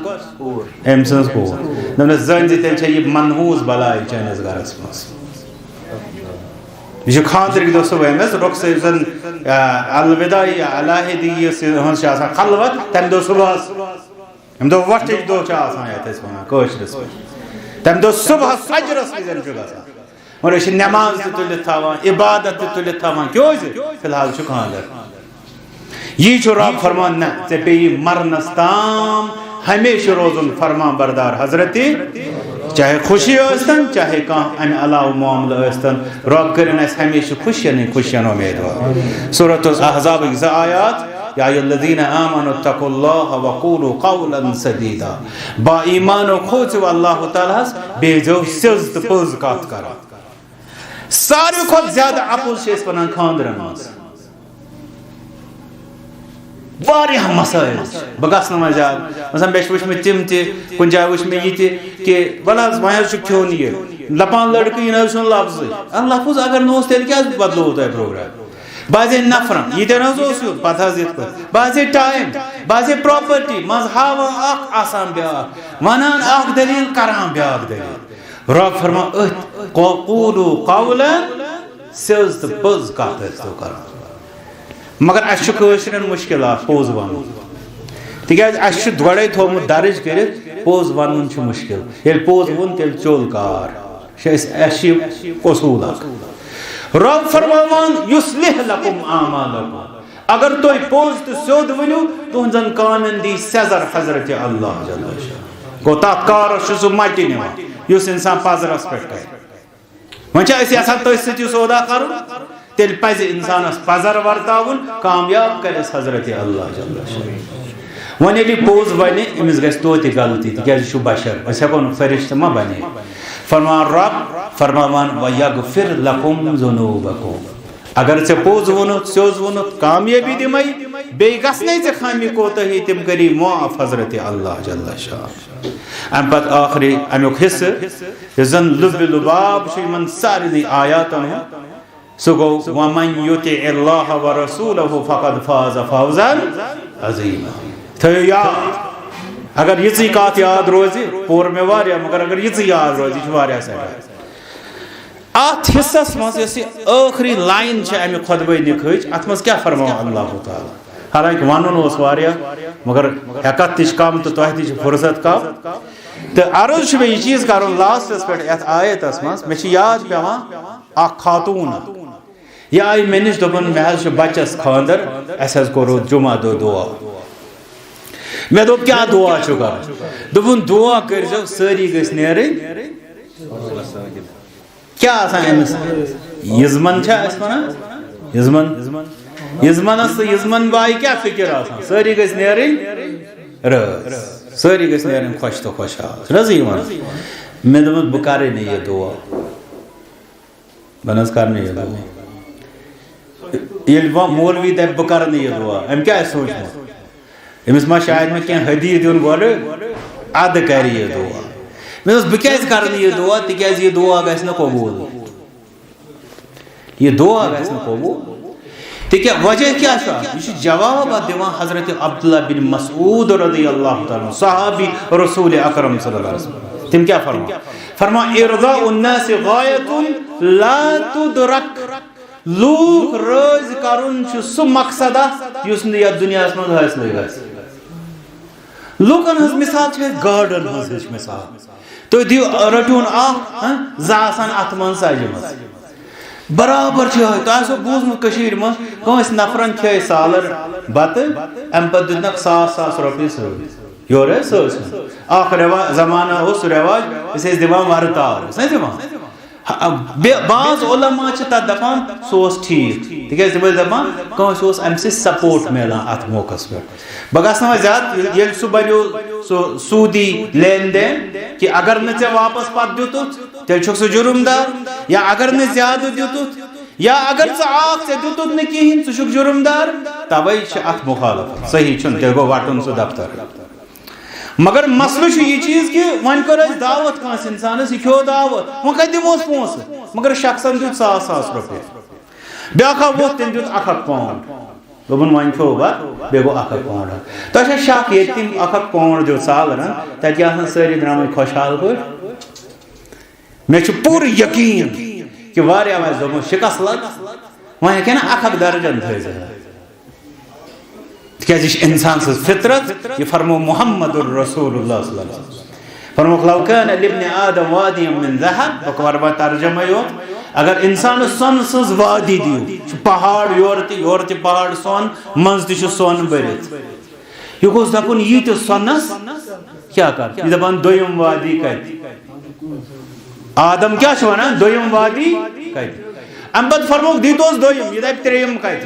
अम सज कूर दपस जन तेल मनहूस बलाय चैनिस गरस मज यह खातर दो सुबह रुख जन अलविदा अलाहिदी खलवत तम दो सुबह दो वट दो वनान तम दो सुबह फजरस मगर नमाज तुलित थवान इबादत तुलित थवान क्यों फिलहाल खानदर यह रब फरमान न ऐ पे मरनस ताम हमेशा रोजुन फरमान बरदार हजरत चाहे खुशी आस्तन चाहे कह अम अलाव मामला आस्तन रब करें हमेशा खुशियन खुशियन उम्मीदवार सूरतुल अहज़ाब की आयात या अय्युहल्लज़ीना आमनुत्तकुल्लाह व क़ूलू क़ौलन सदीदा बा ईमानो खोचो अल्लाह ताला बेजो सिज तो पोज कत कर सारे खुद ज्यादा अपुल वनान खानदरन मज वारिया मसाइल बगस न मजाक मसन बेश वुच में तिम ते कुन जाय वुच में ये कि वलाज वह क्यों ये लपान लड़की इन सुन लफ्ज लफ्ज अगर नोस तेल क्या बदलो तय प्रोग्राम बाजे नफरन ये तेन जो पता जित बाजे टाइम बाजे प्रॉपर्टी मज हाव अख आसान ब्या वनान अख दलील करान ब्या दलील रब फरमा क़ूलू क़ौलन सेज द बज कत तो कर मगर अश कशरन मुश्किल पोज वन तिकाज अश गड़े थोमुत दर्ज कर पोज वन मुश्किल ये पोज वोन तेल चोल कार उसूल रब फरमान युस्लिह लकुम आमालकुम अगर तुम पोज तो सोद वनु तुहन कानन दी सजर हजरत अल्लाह जल्ल शाह गो तथ कार सह मटि निवान युस इंसान पजरस पे वह तो सौदा कर तेल पज इंसानस पजर वर्तावन कामयाब कर हजरत अल्लाह जल्ल शाह वन ये पोज वन अमिस गि तो गलती तिकाज बशर अस हेको फरिश्त मा बने फरमान रब फरमान वयगफिर लकुम ज़ुनूबकुम अगर से पोज वोन सोज वोन कामयाबी दिमई बे गसने से खामी कोतही तिम करी मुआफ हजरत अल्लाह जल्ल शाह अम पत आखिरी अमुक हिस्से जन लुब लुबाब शिमन सारी आयातन सो गो वमन युति अल्लाह व रसूलहु फक़द फाज़ फौज़न अज़ीमा थयो याद अगर ये कत याद रोज पोर में वारिया मगर अगर ये याद रोज वारिया सह अत हिस्सस मज आखिरी लाइन अमे खुतबे निखज अत मज क्या फरमाओ अल्लाह ताला हालांकि वन वारिया मगर हेकत तिश कम तो तह तिश फुर्सत कम तो अर्ज मे यह चीज कर लास्टस पे आयतस मज मे याद पेवान अ खातून यह आई मे नश दोपन मे बच्चस खानदर अस कोर जुमा दो दुआ मे दोप क्या दुआ कर दोपन दुआ कर सारी गस नेर क्या अमिस यजमन वन यजमन यजमनस तो यजमन बाई क्या फिक्र सारी गस नेर सारी गस नेर खुश तो खुश रजी मे दोप बह कर यह दुआ बन कर यह दुआ मौलवी दप बह कर यह दुआ अम क्या सोचम अमिस मा शायद मे क्या हदी दिन गोड अद कर यह दुआ मे बह क्या कर यह दुआ तिकाज यह दुआ गस न कबूल यह दुआ गस न कबूल तिका वजह क्या यह जवाब दिवान हजरत अब्दुल्लाह बिन मसऊद रज़ियल्लाहु तआला सहाबी रसूल अकरम सल्लल्लाहु अलैहि वसल्लम तिम क्या फरमा इरज़ाउन नास गायतुन ला तुदरक लूक रोज करुन सह मकसद युस न दुनिया मज हासिल गस लूकन हज मिसाल गार्डन हज मिसाल तो दिव रटून जासान अत मन सजम बराबर तो बूजमुत मज नफरन खे सालर बत अम पे दुनक 100,000 रुपये सर योर अख जमाना सह रिवाज दिवान वरतार दिवान बाज उलमा तथ दपान सह ठीक तिकाज तम दपान कंस अम सपोर्ट मिलान अत मौका पे बह गस ज्यादा ये सह बनो सूदी लेन देन कि अगर न वापस पत दुत तेल सह जुर्मदार या अगर न ज्यादा दुत या अगर े दुत न कहें सह जुर्मदार तवे अत मुखालफ सही तेल गो वटन सह दफ्तर मगर मसल ये चीज कि वन कर दावत कांस इंसानस यह खो दावत वह कत दिमोस पोस मगर शख्सन दुत 100,000 रुपये ब्याखा वोत तम दुत 1 पाउंड दोपन वन खो बे गो 1 पाउंड तो शक ये तम 1 पाउंड दिव सालरन तत सारी द्राम खुशहाल पे मे पूर यकीन कि वारिया दोपन शिकस लग वह क्या 1 दर्जन थ क्या इंसान से फितरत ये फरमो मोहम्मदुर रसूलुल्लाह सल्लल्लाहु अलैहि वसल्लम फरमो लौ कान लिब्न आदम वादियन मिन ज़हब बकवरबा तर्जुमा यो अगर इंसान सोन सज वादी दियो पहाड़ योर ते पहाड़ सोन मंज ते सोन भरित यह गोस दपन यी ते सोनस क्या कर यह दपन दोयम वादी कत आदम क्या वनान दोयम वादी कत अम पत फरमो दीतोस दोयम यह दप त्रेयम कत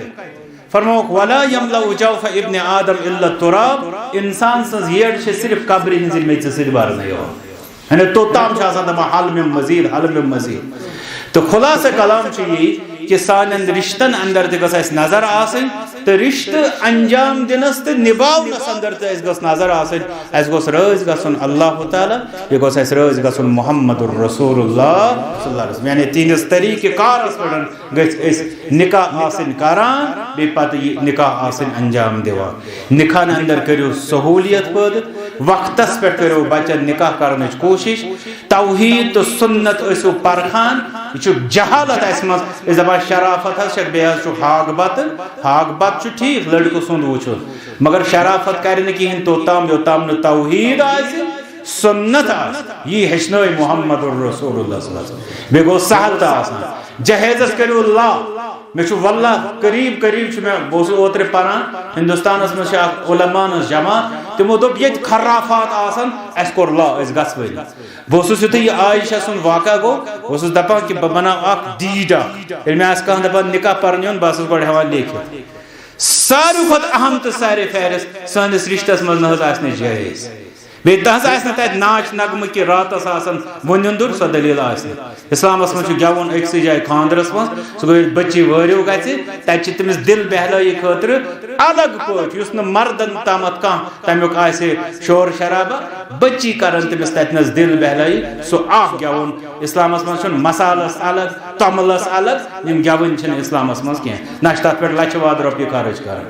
फरमो वला यमलउ जौफ इब्न आदम इल्ला तुराब इंसान सज येड सिर्फ कब्र हिंज मेच सिर बार नहीं हो है तो ताम दपा हल में मजीद तो खुलासा कलाम ये कि सान रिश्तन अंदर तस नजर आसन तो रिश्त अंजाम दिनस तो निभावनस अंदर तस नजर आसन गोस रज गसन अल्लाह ताला ये गोस रज गसन मुहम्मदुर रसूलुल्लाह यानी तिहंदिस तरीक़ारस पे निकाह आसन करान बे पत निकाह आसन अंजाम दिवान निकाह अंदर करो सहूलियत पद वक्तस पे करो बचन निकाह करने कोशिश तौहीद तो सुन्नत ऐसो परखान यह जहालत मज दपा शराफत बे हाग बत ठीक लड़कों सुंद वो मगर शराफत कर कहें तोताम योताम न तौहीद सुन्नत यह हेचन मुहम्मदुर रसूलुल्लाह बे गो सहल तो जहेजस करो ला मे वल्लाह करीब करीब मैं बहुत ओत्र पान हिंदुस्तान मज उलमान जमा तमो दोप ये खराफात आस कोर ला गई बहुत युथ आयशा सुन वाक़ा गो बहुत दपान कि बह बना डीड मे कह दपान निकाह पर्न बह गो हेवान लेखित सारू खुद अहम तो सारे फहरिस्त सानिस रिश्तस मज न जायज बे तत नाच नगम कि रातस वुंदुर सो दलील इस्लामस मज गेवन अक्स जाए खानदरस मज सह गो बच्ची वरियो गि तमिस दिल बहलाई खतर अलग पे मर्दन तामत कह तमुक शोर शराबा बच्ची कर तमिस तथनस दिल बहलाई सह गेवन इस्लामस मज मसालस अलग तमलस अलग यम गेवन इस्लामस मज कह ना तथ पे लचवाद रुपये खर्च कर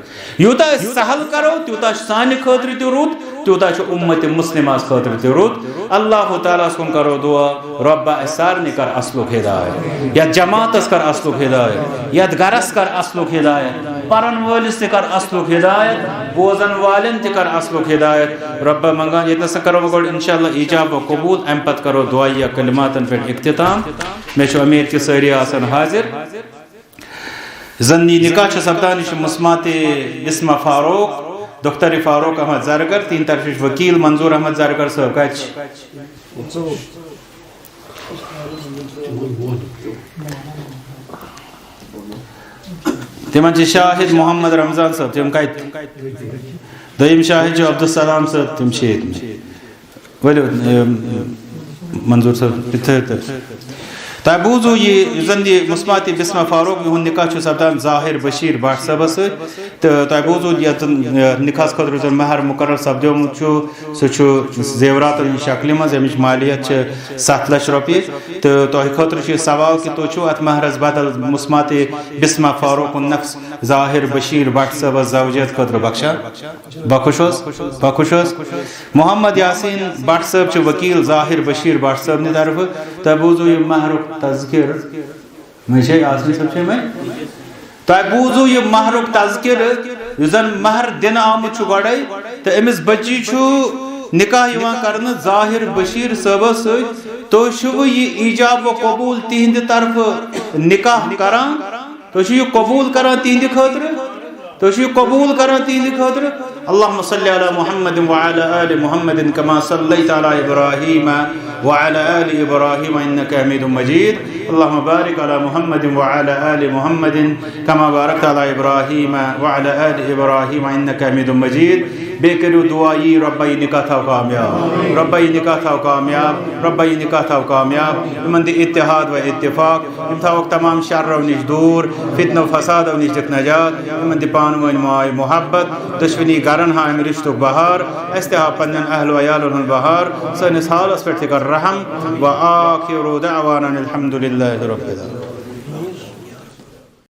यूता सहल करो त्यूता सान खतर तु रुत त्यूता उम्मत मुस्लिमास खतर तु रुत अल्लाह ताला कुन करो दुआ रब्बा सारने कर असलुक हिदायत या जमातस कर असलुक हिदायत या गरस कर असलुक हिदायत परन वालिस ते कर असलुक हिदायत बोजन वालन ते कर असलुक हिदायत रब्बा मंगा ये करो गोड इंशाअल्लाह इजाब व कबूल अम पत करो दुआ या कलिमातन पे इख्तिताम मे उम्मीद कि सारी आसन हाजिर जन्नी निकाह सप्तान मुस्मात बिस्मा फारूक डॉक्टर फारूक अहमद जरगर तीन तरफ वकील मंजूर अहमद जरगर साहब कच तिमन शाहिद मोहम्मद रमजान साहब तम कत दम शाहिद अब्दुलसलाम साहब तम वो मंजूर साहब तह बूजू ये मुस्मात बिस्मा फारूक यह निकाह सप्तान जाहिर बशीर भट सबस तो तह बूजू ये निकाह खतर महर मुकर्रर सपदोमुत सह जेवरात शक्ल मज अमिच मालियत 7 लाख रुपये तो तह खतर सवाल कि तुम अत महरस बदल मुस्मात बिस्मा फारूक नफ्स जाहिर बशीर भट सबस जवजियत खतर बख्शा बखुश मोहम्मद यासीन भट साहब वकील जाहिर बशीर भट साहब तरफ तह बूजू ये महरुक तज़किर तह बूजू यह महरुक तज़किर जन महर दिन आमुत गड़े तो अमिस बच्ची निकाह कर जाहिर बशीर सबस तो यह ईजाब व कबूल तिहंद तरफ निकाह करान तो यह कबूल करान तिहंद खतर तो कबूल कर तिहंद खतर अल्लाहुम्मा सल्लि अला मुहम्मद व अला आलि मुहम्मद कमा सल्लैता अला इब्राहीम व अला आलि इब्राहीम इन्नका हमीदुम मजीद अल्लाहुम्मा बारिक अला मुहम्मद व अला आलि मुहम्मद कमा बारकता अला इब्राहीम व अला आलि इब्राहीम इन्नका हमीदुम मजीद बेकरू दुआई रब्बाई निकाह था कामयाब रब्बाई निकाह था कामयाब रब्बाई निकाह था कामयाब इमन इत्तेहाद व इत्तेफाक इम था तमाम शर्र निश दूर फितन फसाद निश दिख नजात इमन पान वन माय मोहब्बत दुश्मनी गरन हा अम रिश्तुक बहार इस्तेहा पन्न अहल व याल बहार सनिस हालस पे कर रहम व आखिरु दअवाना अल्हम्दुलिल्लाहि रब्बिल आलमीन।